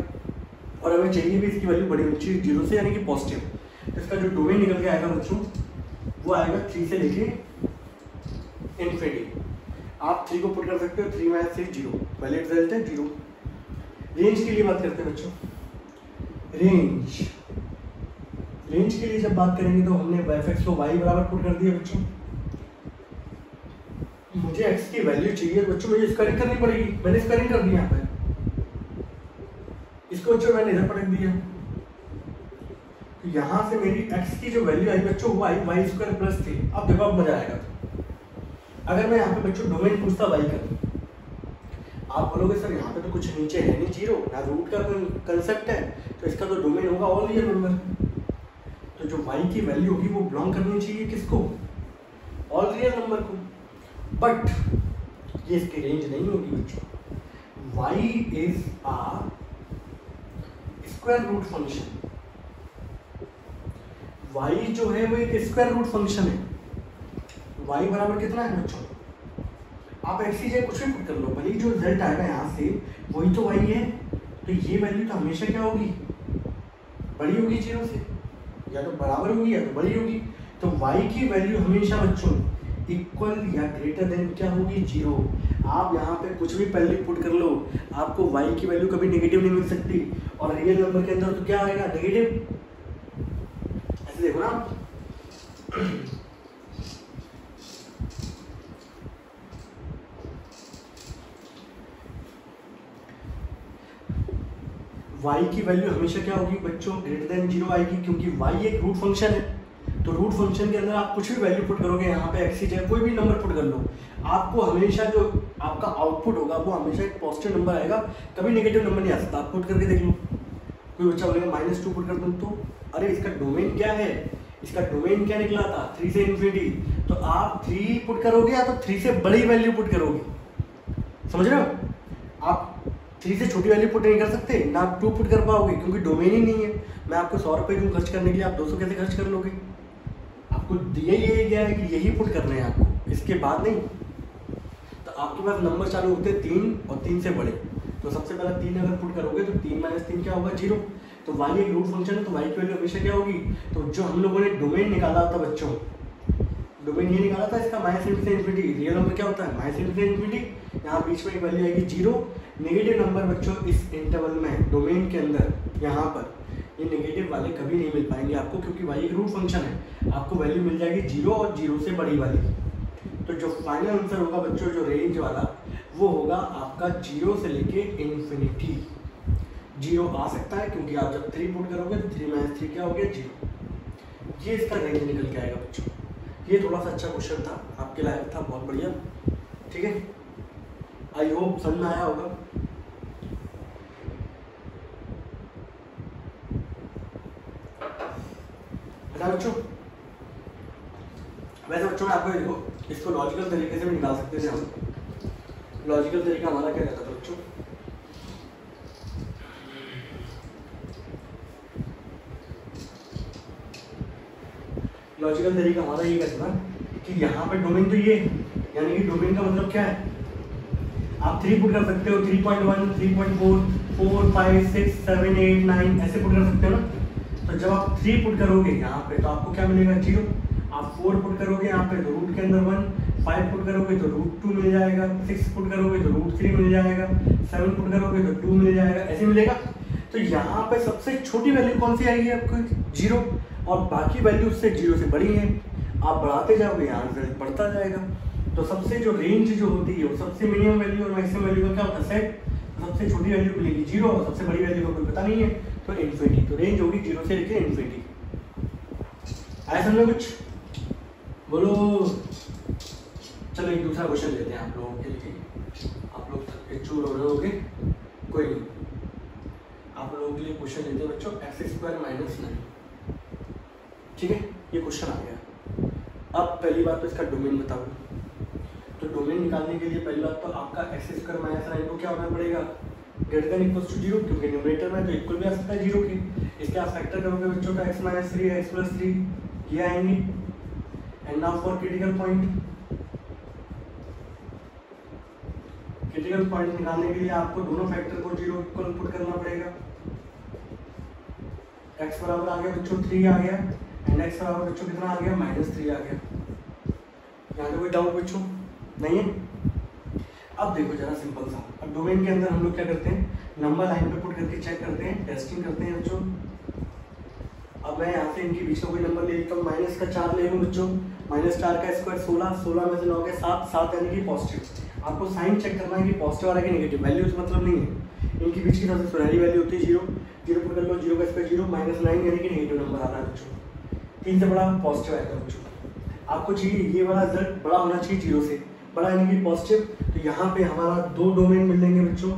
और हमें चाहिए भी इसकी वैल्यू बड़ी होनी चाहिए 0 से, यानी कि पॉजिटिव। तो इसका जो डोमेन निकल के आएगा बच्चों वो आएगा 3 से लेके इन्फिनिटी। आप 3 को पुट कर सकते हो, 3 माइनस 3 0, पहले रिजल्ट है 0। रेंज के लिए बात करते हैं बच्चों, रेंज के लिए जब बात करेंगे तो हमने f(x) को y बराबर पुट कर दिया बच्चों। मुझे x की वैल्यू चाहिए बच्चों, मुझे स्क्वायरिंग करनी पड़ेगी, मैंने स्क्वायरिंग कर दी यहाँ पे, इसको बच्चों मैंने इधर पटक दिया, तो यहाँ से मेरी x की जो वैल्यू आई बच्चों वो आई y² प्लस 3। अब देखो अब मजा आएगा। अगर मैं यहाँ पे बच्चों डोमेन पूछता y का, आप बोलोगे सर यहाँ पे तो कुछ नीचे है नहीं 0, यहाँ रूट का कंसेप्ट है, तो इसका तो डोमेन होगा ऑल रियल नंबर। तो जो y की वैल्यू होगी वो बिलोंग करनी चाहिए किसको, ऑल रियल नंबर को। बट ये इसकी रेंज नहीं होगी बच्चों, y is a square root function, y जो है वो एक स्क्वायर रूट फंक्शन है। y बराबर कितना है बच्चों, आप ऐसी जगह कुछ भी पुट कर लो, भले जो रिजल्ट आएगा यहाँ से वही तो y है, तो ये वैल्यू तो हमेशा क्या होगी बड़ी होगी 0 से, या तो बराबर होगी या तो बड़ी होगी। तो y की वैल्यू हमेशा बच्चों इक्वल या ग्रेटर देन क्या होगी 0। आप यहाँ पे कुछ भी पहले पुट कर लो, आपको y की वैल्यू कभी नेगेटिव नहीं मिल सकती, और रियल नंबर के अंदर तो क्या आएगा नेगेटिव। ऐसे देखो ना, y की वैल्यू हमेशा क्या होगी बच्चों ग्रेटर देन 0 आएगी, क्योंकि y एक रूट फंक्शन है। तो रूट फंक्शन के अंदर आप कुछ भी वैल्यू पुट करोगे, यहाँ पे x की जगह कोई भी नंबर पुट कर लो, आपको हमेशा जो आपका आउटपुट होगा वो हमेशा एक पॉजिटिव नंबर आएगा, कभी नेगेटिव नंबर नहीं आ सकता। आप पुट करके देख लो, कोई बच्चा बोलेगा -2 पुट कर दूँ तो अरे इसका डोमेन क्या है, इसका डोमेन क्या निकला था 3 से इन्फिनिटी, तो आप 3 पुट करोगे या तो 3 से बड़ी वैल्यू पुट करोगे, समझ रहे हो। आप 3 से छोटी वैल्यू पुट नहीं कर सकते ना, आप 2 पुट कर पाओगे क्योंकि डोमेन ही नहीं है। मैं आपको 100 रुपये दूँ खर्च करने के लिए, आप 200 कैसे खर्च कर लोगे, आपको दिया ही गया है कि यही पुट करने हैं आपको, इसके बाद नहीं। तो आपके पास नंबर चालू होते हैं 3 और 3 से बड़े, तो सबसे पहले 3 अगर पुट करोगे तो 3 माइनस 3 क्या होगा 0। तो y एक रूट फंक्शन है, तो y की वैल्यू हमेशा क्या होगी, तो जो हम लोगों ने डोमेन निकाला था बच्चों, डोमेन ये निकाला था इसका -∞ से इन्फिनिटी, रियल नंबर क्या होता है -∞ से इन्फिनिटी, यहाँ बीच में एक वैल्यू आएगी 0। नेगेटिव नंबर बच्चों इस इंटरवल में डोमेन के अंदर यहाँ पर ये नेगेटिव वाले कभी नहीं मिल पाएंगे आपको, क्योंकि y एक रूट फंक्शन है, आपको वैल्यू मिल जाएगी 0 और 0 से बड़ी वाली। तो जो फाइनल आंसर होगा बच्चों जो रेंज वाला वो होगा आपका 0 से लेके इन्फिनिटी। 0 आ सकता है क्योंकि आप जब 3 पुट करोगे तो 3 माइनस 3 क्या हो गया 0, ये इसका रेंज निकल के आएगा बच्चों। ये थोड़ा सा अच्छा क्वेश्चन था, आपके लायक था, बहुत बढ़िया, ठीक है। आई होप समझ में आया होगा। बच्चों वैसे बच्चों आपको देखो इसको लॉजिकल तरीके से भी निकाल सकते थे हम। लॉजिकल तरीका हमारा क्या रहता था बच्चों, लॉजिकल तरीका हमारा ये कहता था कि यहाँ पे डोमेन तो ये, यानी कि डोमेन का मतलब क्या है, आप 3 पुट कर सकते हो, 3.1, 3.4, 4, 5, 6, 7, 8, 9 ऐसे पुट कर सकते हो ना। तो जब आप 3 पुट करोगे यहाँ पे तो आपको क्या मिलेगा 0। आप 4 पुट करोगे यहाँ पे तो रूट के अंदर 1, 5 पुट करोगे तो रूट 2 मिल जाएगा, 6 पुट करोगे तो रूट 3 मिल जाएगा, 7 पुट करोगे तो 2 मिल जाएगा, ऐसे मिलेगा। तो यहाँ पे सबसे छोटी वैल्यू कौन सी आएगी आपको 0, और बाकी वैल्यू उससे 0 से बड़ी है। आप बढ़ाते जाओगे यहाँ रिजल्ट बढ़ता जाएगा। तो सबसे जो रेंज जो होती है वो सबसे मिनिमम वैल्यू और मैक्सिमम वैल्यू का क्या होता है सेट। सबसे छोटी वैल्यू मिलेगी 0 और सबसे बड़ी वैल्यू का कोई पता नहीं है तो इन्फिनिटी। तो रेंज होगी 0 से लेकर इन्फिनिटी। आया समझो कुछ, बोलो। चलो एक दूसरा क्वेश्चन लेते हैं आप लोगों के लिए। आप लोग थक चूर हो रहे होगे, कोई नहीं, आप लोगों के लिए क्वेश्चन लेते हैं बच्चों। x² - 9 ठीक है, ये क्वेश्चन आ गया। अब पहली बात तो इसका डोमेन बताओ। तो डोमेन निकालने के लिए पहली बात तो आपका एक्स स्क्वायर माइनस 9 को क्या होना पड़ेगा, ग्रेटर देन इक्वल्स टू 0, क्योंकि न्यूमरेटर में तो इक्वल भी आ सकता है 0 के। इसके आप फैक्टर करोगे बच्चों का x माइनस 3 x प्लस 3 ये आएंगे। And now for critical point, critical point निकालने के लिए आपको दोनों फैक्टर को 0 इक्वल पुट करना पड़ेगा। x बराबर आ गया बच्चों 3 आ गया, एंड x बराबर बच्चों कितना आ गया, -3 आ गया। यहाँ पे कोई डाउट बच्चों नहीं है? अब देखो जरा सिंपल सा, अब डोमेन के अंदर हम लोग क्या करते हैं, नंबर लाइन पे पुट करके चेक करते हैं, टेस्टिंग करते हैं बच्चों। अब मैं यहाँ से इनके बीच का कोई नंबर ले लेता हूँ, माइनस का 4 ले लूँ बच्चों, -4 का स्क्वायर 16, 16 में से 9 के 7, 7 यानी कि पॉजिटिव। आपको साइन चेक करना है कि पॉजिटिव आ रहा है कि नेगेटिव, वैल्यू से मतलब नहीं है। इनके बीच की सबसे सुनहरी वैल्यू होती है 0, 0 पुट कर लो, 0 का स्क्वायर 0, -9 यानी कि नेगेटिव नंबर आ रहा है बच्चों। 3 से बड़ा पॉजिटिव आएगा बच्चों। आपको चाहिए ये वाला रिजल्ट बड़ा होना चाहिए 0 से बड़ा यानी कि पॉजिटिव। तो यहाँ पे हमारा दो डोमेन मिलेंगे बच्चों।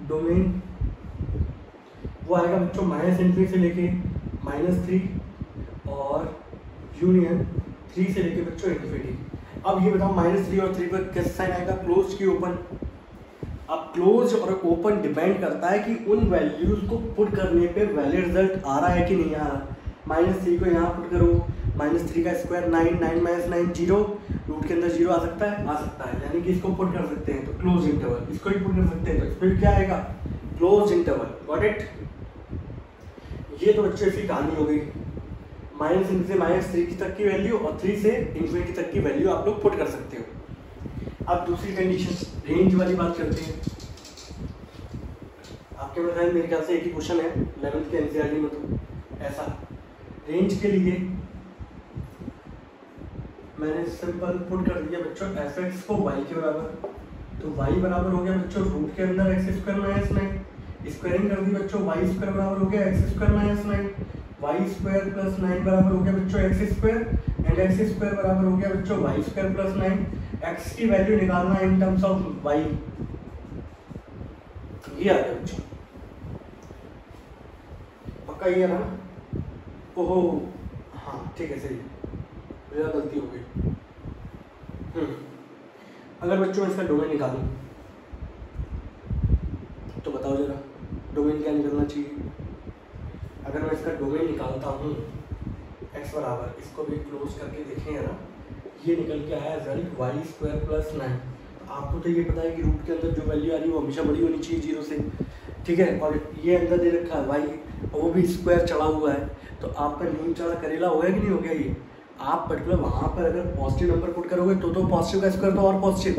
डोमेन वो आएगा बच्चों -∞ से लेके -3 और यूनियन 3 से लेके बच्चों ∞। अब ये बताओ -3 और 3 पर कैसा साइन आएगा, क्लोज की ओपन। अब क्लोज और ओपन डिपेंड करता है कि उन वैल्यूज को पुट करने पे वैलिड रिजल्ट आ रहा है कि नहीं आ रहा। -3 को यहाँ पुट करो, -3 का स्क्वायर 9, 9 - 9 0, रूट के अंदर 0 आ सकता है, आ सकता है, यानी कि इसको पुट कर सकते हैं तो क्लोज इंटरवल, इसको भी पुट कर सकते हैं तो इस पर क्या आएगा, क्लोज इंटरवल। Got it? ये तो बच्चों इसकी कहानी हो गई। -∞ से -3 तक की वैल्यू और 3 से ∞ तक की वैल्यू आप लोग पुट कर सकते हो। अब दूसरी कंडीशन रेंज वाली बात करते हैं। आपके बताए मेरे ख्याल से एक ही क्वेश्चन है 11th के एनसीईआरटी में, तो ऐसा रेंज के लिए मैंने सिंपल पुट कर दिया बच्चों fx को y के बराबर। तो y बराबर हो गया बच्चों रूट के अंदर x स्क्वायर माइनस 9, स्क्वायरिंग कर दी बच्चों, y स्क्वायर बराबर हो गया x square minus 9, y square plus 9 बराबर हो गया बच्चों x square, and x square बराबर हो गया बच्चों y स्क्वायर प्लस 9। x की वैल्यू निकालना इन टर्म्स ऑफ y, ये आ गया बच्चों। पक्का ये है ना? ओहो हाँ ठीक है, सही है, मेरा गलती हो गई। अगर बच्चों इसका डोमेन निकालूं तो बताओ जरा डोमेन क्या निकलना चाहिए। अगर मैं इसका डोमेन निकालता हूँ x बराबर, इसको भी क्लोज करके देखें ना, ये निकल के आया रिजल्ट y स्क्वायर प्लस 9। आपको तो ये पता है कि रूट के अंदर जो वैल्यू आ रही है वो हमेशा बड़ी होनी चाहिए 0 से, ठीक है। और ये अंदर दे रखा है y और वो भी स्क्वायर चढ़ा हुआ है, तो आपका नीम चढ़ा करेला हो गया कि नहीं हो गया। ये आप पर्टिकुलर वहाँ पर अगर पॉजिटिव नंबर पुट करोगे तो पॉजिटिव का स्क्वायर तो और पॉजिटिव,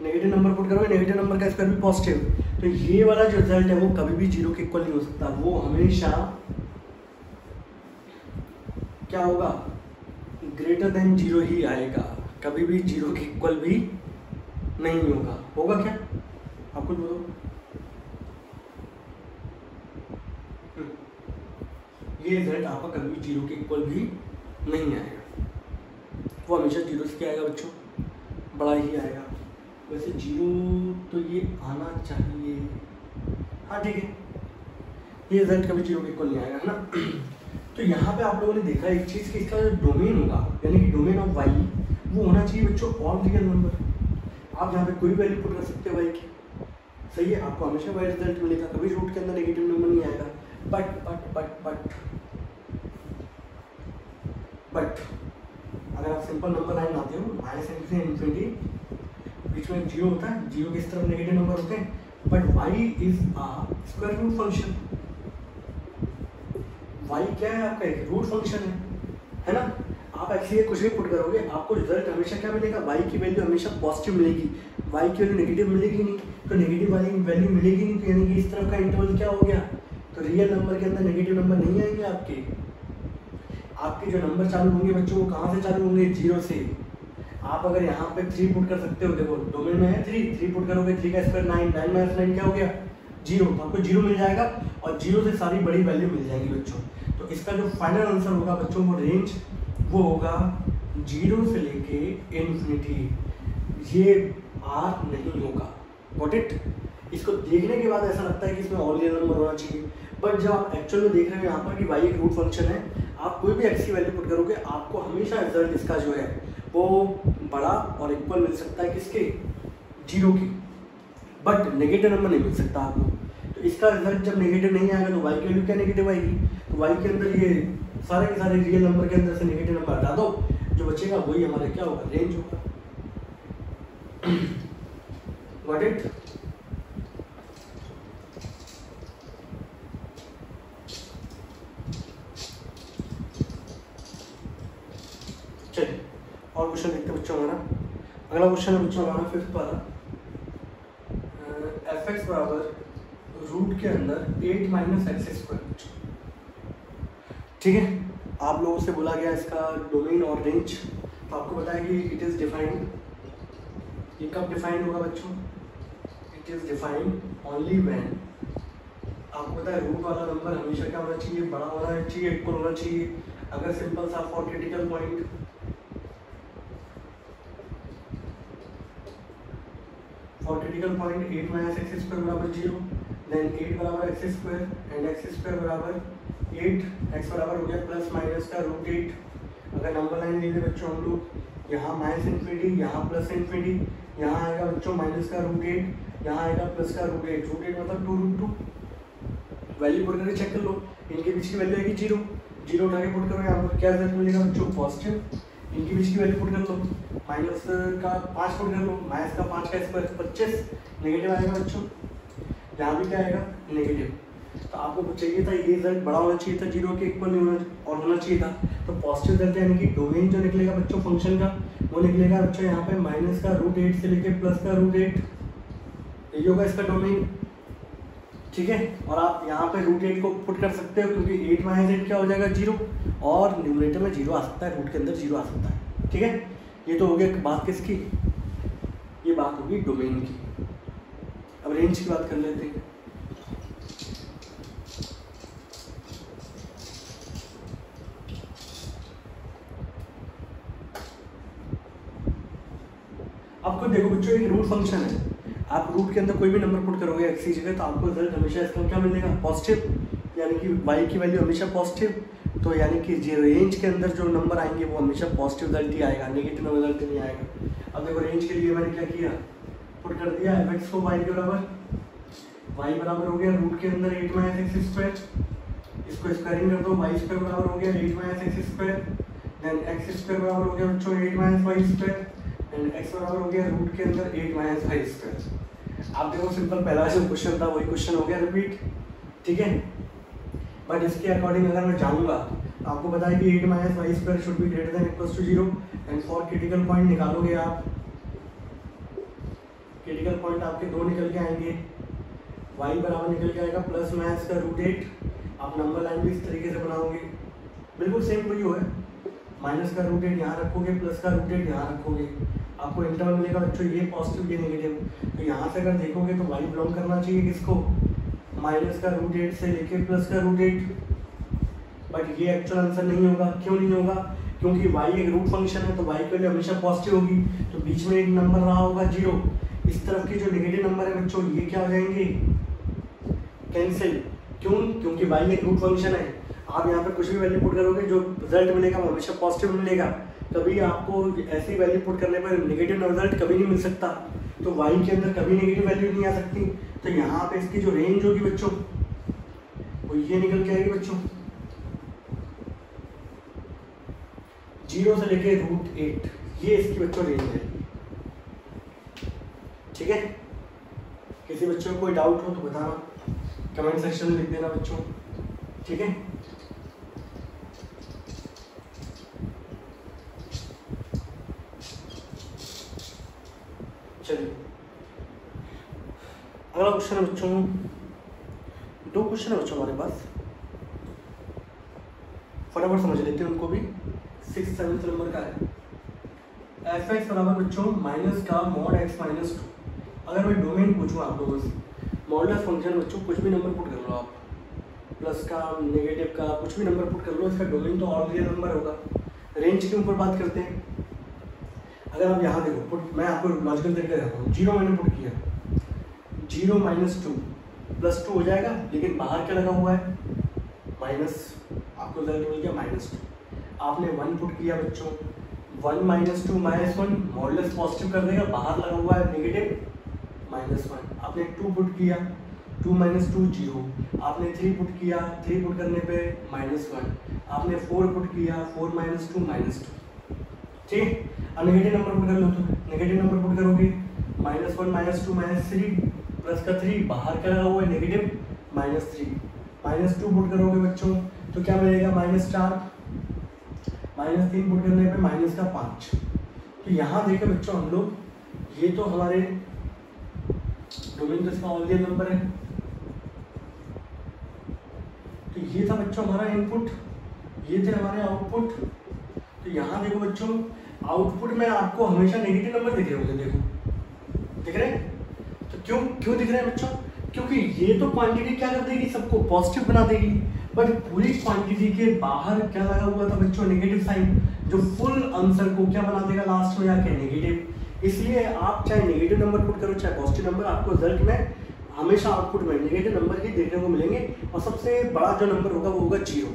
नेगेटिव नंबर पुट करोगे नेगेटिव नंबर का स्क्वायर भी पॉजिटिव। तो ये वाला जो रिजल्ट है वो कभी भी 0 के इक्वल नहीं हो सकता, वो हमेशा क्या होगा, ग्रेटर देन 0 ही आएगा, कभी भी 0 के इक्वल भी नहीं होगा। होगा क्या, आप कुछ बोलो। ये रिजल्ट आपका कभी भी 0 के इक्वल भी नहीं आएगा, वो हमेशा 0 से क्या आएगा बच्चों, बड़ा ही आएगा। वैसे 0 तो ये आना चाहिए, हाँ ठीक है, ये रिजल्ट कभी 0 के इक्वल नहीं आएगा, है ना। तो यहाँ पे आप लोगों ने देखा एक चीज़ कि इसका जो डोमेन होगा यानी कि डोमेन ऑफ y वो होना चाहिए बच्चों ऑल रियल नंबर। आप यहाँ पे कोई वैल्यू पुट कर सकते हो y की, सही है, आपको हमेशा y रिजल्ट मिलेगा, कभी रूट के अंदर नेगेटिव नंबर नहीं आएगा। बट अगर आप सिंपल नंबर लाइन आते हो -∞ से ∞, बीच में 0 होता है, 0 की इस तरफ नेगेटिव नंबर होते हैं, but y is a square root function. y क्या है आपका, एक रूट फंक्शन है ना। आप एक्चुअली कुछ भी पुट करोगे आपको रिजल्ट हमेशा क्या मिलेगा, y की वैल्यू हमेशा पॉजिटिव मिलेगी, y की वैल्यू नेगेटिव मिलेगी नहीं, तो नेगेटिव वाली वैल्यू मिलेगी नहीं, तो यानी कि इस तरफ का इंटरवल क्या हो गया, तो रियल नंबर के अंदर नेगेटिव नंबर नहीं आएंगे आपके जो नंबर चालू होंगे बच्चों वो कहाँ से चालू होंगे, 0 से। आप अगर यहाँ पे 3 पुट कर सकते हो, देखो डोमेन में है 3 पुट करोगे, 3 का स्क्वायर 9, 9 माइनस 9 क्या हो गया 0, तो आपको 0 मिल जाएगा और 0 से सारी बड़ी वैल्यू मिल जाएगी बच्चों। तो इसका जो फाइनल आंसर होगा बच्चों वो रेंज वो होगा 0 से लेके ∞, ये R नहीं होगा। Got it? इसको देखने के बाद ऐसा लगता है कि इसमें ऑल रियल नंबर होना चाहिए, बट जब आप एक्चुअल में देख रहे हो यहाँ पर कि y एक रूट फंक्शन है, आप कोई भी एक्स की वैल्यू पुट करोगे आपको हमेशा रिजल्ट इसका जो है वो बड़ा और इक्वल मिल सकता है किसके, जीरो की, बट नेगेटिव नंबर नहीं मिल सकता आपको। तो इसका रिजल्ट जब नेगेटिव नहीं आएगा तो वाई की वैल्यू क्या नेगेटिव आएगी, तो वाई के अंदर ये सारे के सारे रियल नंबर के अंदर से नेगेटिव नंबर हटा दो, जो बचेगा वही हमारा क्या होगा, रेंज होगा। Got it. चलिए और क्वेश्चन देखते हैं बच्चों हमारा। अगला क्वेश्चन है बच्चों हमारा 5th वाला, fx बराबर रूट के अंदर 8 माइनस एक्स स्क्वायर। ठीक है, आप लोगों से बोला गया इसका डोमेन और रेंज, तो आपको पता है कि इट इज़ डिफाइंड। ये कब डिफाइंड होगा बच्चों, it is defined only when, आपको पता है रूट वाला नंबर हमेशा क्या होना चाहिए, बड़ा होना चाहिए, इक्वल होना चाहिए। अगर सिंपल सा for critical point, for critical point 8 minus X square बराबर 0, देन 8 बराबर x square and x square बराबर 8, एक्स बराबर हो गया प्लस माइनस का रूट 8। अगर नंबर लाइन ले लें बच्चों हम लोग, यहाँ माइनस इन्फिनिटी, यहाँ प्लस इन्फिनिटी, यहाँ आएगा बच्चों माइनस का रूट 8, यहाँ आएगा प्लस का रूट 8, रूट 8 मतलब 2√2। वैल्यू पुट करके चेक कर लो, इनके बीच की वैल्यू आएगी 0, 0 उठा के पुट करो, यहाँ पर क्या रिजल्ट मिलेगा बच्चों, पॉजिटिव। इनके बीच की वैल्यू पुट कर लो, माइनस का 5 पुट कर लो, माइनस का 5 का स्क्वायर 25, नेगेटिव आएगा बच्चों, यहाँ भी क्या आएगा, नेगेटिव। तो आपको चाहिए था ये रिजल्ट बड़ा होना चाहिए था, 0 के इक्वल नहीं होना और होना चाहिए था। तो पॉजिटिव रिजल्ट यानी कि डोमेन जो निकलेगा बच्चों फंक्शन का, वो निकलेगा बच्चों यहाँ पे माइनस का रूट 8 से लेके प्लस का रूट 8, यही होगा इसका डोमेन। ठीक है, और आप यहाँ पे रूट 8 को पुट कर सकते हो क्योंकि 8 माइनस 8 क्या हो जाएगा, 0, और न्यूमरेटर में 0 आ सकता है, रूट के अंदर 0 आ सकता है। ठीक है, ये तो हो गया बात किसकी, ये बात होगी डोमेन की। अब रेंज की बात कर लेते हैं। आपको देखो बच्चों एक रूट फंक्शन है, आप रूट के अंदर कोई भी नंबर पुट करोगे एक्स की जगह तो आपको रिजल्ट हमेशा इसका क्या मिलेगा, पॉजिटिव, यानी कि वाई की वैल्यू हमेशा पॉजिटिव। तो यानी कि रेंज के अंदर जो नंबर आएंगे वो हमेशा पॉजिटिव रिजल्ट ही आएगा, नेगेटिव रिजल्ट नहीं आएगा। अब देखो रेंज के लिए मैंने क्या किया, पुट कर दिया एफ एक्स को वाई के बराबर, वाई बराबर हो गया रूट के अंदर 8 माइनस एक्स स्क्वायर, इसको स्क्वायरिंग कर दो, वाई स्क्वायर बराबर हो गया 8 minus X square, then X square बराबर हो गया बच्चों 8 minus Y square, and X बराबर हो गया रूट के अंदर 8 माइनस वाई स्क्वायर। आप देखो सिंपल पहला जो क्वेश्चन था वही क्वेश्चन हो गया रिपीट। ठीक है, बट इसके अकॉर्डिंग अगर मैं जाऊंगा तो आपको पता है कि 8 minus Y square should be greater than equals to 0, and for critical point निकालोगे आप, क्रिटिकल पॉइंट आपके दो निकल के आएंगे, वाई बराबर निकल के आएगा प्लस माइनस का रूट 8। आप नंबर लाइन भी इस तरीके से बनाओगे, बिल्कुल सेम वही हो है, माइनस का रूट 8 यहाँ रखोगे, प्लस का रूट 8 यहाँ रखोगे, आपको इंटरवल मिलेगा बच्चों ये पॉजिटिव ये नेगेटिव। तो यहाँ से अगर देखोगे तो वाई बिलोंग करना चाहिए किसको, माइनस का रूट 8 से लेके प्लस का रूट 8, बट ये एक्चुअल आंसर नहीं होगा। क्यों नहीं होगा, क्योंकि वाई एक रूट फंक्शन है तो वाई के लिए हमेशा पॉजिटिव होगी, तो बीच में एक नंबर रहा होगा 0, इस तरफ के जो नेगेटिव नंबर है बच्चों ये क्या हो जाएंगे, कैंसिल। क्यों, क्योंकि वाई एक रूट फंक्शन है, आप यहाँ पर कुछ भी वैल्यू पुट करोगे जो रिजल्ट मिलेगा वो हमेशा पॉजिटिव मिलेगा, कभी आपको ऐसी वैल्यू पुट करने पर नेगेटिव रिजल्ट कभी नहीं मिल सकता। तो वाई के अंदर कभी नेगेटिव वैल्यू नहीं आ सकती, तो यहाँ पे इसकी जो रेंज होगी बच्चों वो ये निकल के आएगी बच्चों 0 से लेके रूट 8, ये इसकी बच्चों रेंज है। ठीक है, किसी बच्चों को कोई डाउट हो तो बताना, कमेंट सेक्शन में लिख देना बच्चों। ठीक है, चलिए अगला क्वेश्चन है बच्चों, दो क्वेश्चन है बच्चों हमारे पास, फटाफट समझ लेते हैं उनको भी। 6th 7th नंबर का है एफ एक्स बराबर बच्चों माइनस का मॉड एक्स माइनस 2। अगर मैं डोमेन पूछूँ आप लोगों से, मॉडुलस फंक्शन बच्चों कुछ भी नंबर पुट कर लो आप, प्लस का नेगेटिव का कुछ भी नंबर पुट कर लो, इसका डोमेन तो और रियल नंबर होगा। रेंज के ऊपर बात करते हैं, अगर आप यहाँ देखो पुट, मैं आपको लॉजिकल तरीका देता हूँ, 0 मैंने पुट किया, 0 माइनस 2 प्लस 2 हो जाएगा, लेकिन बाहर क्या लगा हुआ है माइनस, आपको रिजल्ट मिल गया -2। आपने 1 पुट किया बच्चों, 1 - 2 -1 मॉडुलस पॉजिटिव कर देगा, बाहर लगा हुआ है नेगेटिव -1। आपने 2 पुट किया, 2 - 2 0। आपने 3 पुट किया, 3 पुट करने पे -1। आपने 4 पुट किया, 4 - 2 -2। ठीक, अब नेगेटिव नंबर पुट कर लो, तो नेगेटिव नंबर पुट करोगे -1 -2 -3 प्लस का 3 बाहर का लगा हुआ है नेगेटिव -3। -2 पुट करोगे बच्चों तो क्या मिलेगा -4। -3 पुट करने पे -5। तो यहाँ देखें बच्चों हम लोग, ये तो हमारे डोमेन तो इसका ऑल रियल नंबर है। तो ये था बच्चों हमारा इनपुट, ये थे हमारे आउटपुट। तो यहाँ देखो बच्चों, आउटपुट में आपको हमेशा नेगेटिव नंबर दिख रहे होंगे, देखो दिख रहे हैं। तो क्यों दिख रहे हैं बच्चों? क्योंकि ये तो क्वांटिटी क्या कर देगी, सबको पॉजिटिव बना देगी, बट पूरी क्वांटिटी के बाहर क्या लगा हुआ था बच्चों, नेगेटिव साइन, जो फुल आंसर को क्या बना देगा लास्ट में जाके, नेगेटिव। इसलिए आप चाहे नेगेटिव नंबर पुट करो चाहे पॉजिटिव नंबर, आपको रिजल्ट में हमेशा आउटपुट में नेगेटिव नंबर ही देखने को मिलेंगे, और सबसे बड़ा जो नंबर होगा वो होगा 0।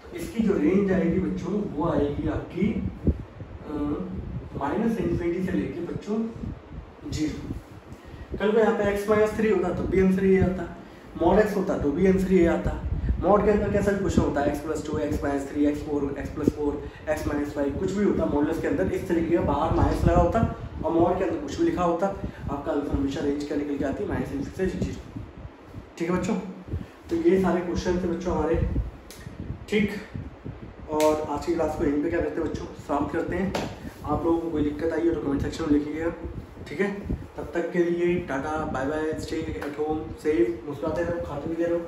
तो इसकी जो रेंज आएगी बच्चों वो आएगी आपकी -∞ से लेके बच्चों 0। कल को यहाँ पे x - 3 होता तो भी आंसर ये आता, मॉड x होता तो भी आंसर ये आता। मॉड के अंदर कैसा भी क्वेश्चन होता है, x + 2 x - 3 x 4 x + 4 x - 5 कुछ भी होता, मॉडल्स के अंदर इस तरीके का बाहर माइनस लगा होता, और मॉड के अंदर कुछ भी लिखा होता। आपका आंसर हमेशा रेंज क्या निकल के आती है, -∞ से 0। ठीक है बच्चों, तो ये सारे क्वेश्चन थे बच्चों हमारे। ठीक, और आज की क्लास को यहीं पे क्या करते हैं बच्चों, समाप्त करते हैं। आप लोगों को कोई दिक्कत आई है तो कमेंट सेक्शन में लिखिएगा। ठीक है, तब तक के लिए tata bye bye, stay at home safe, मुस्कुराते रहो, खाते भी रहो।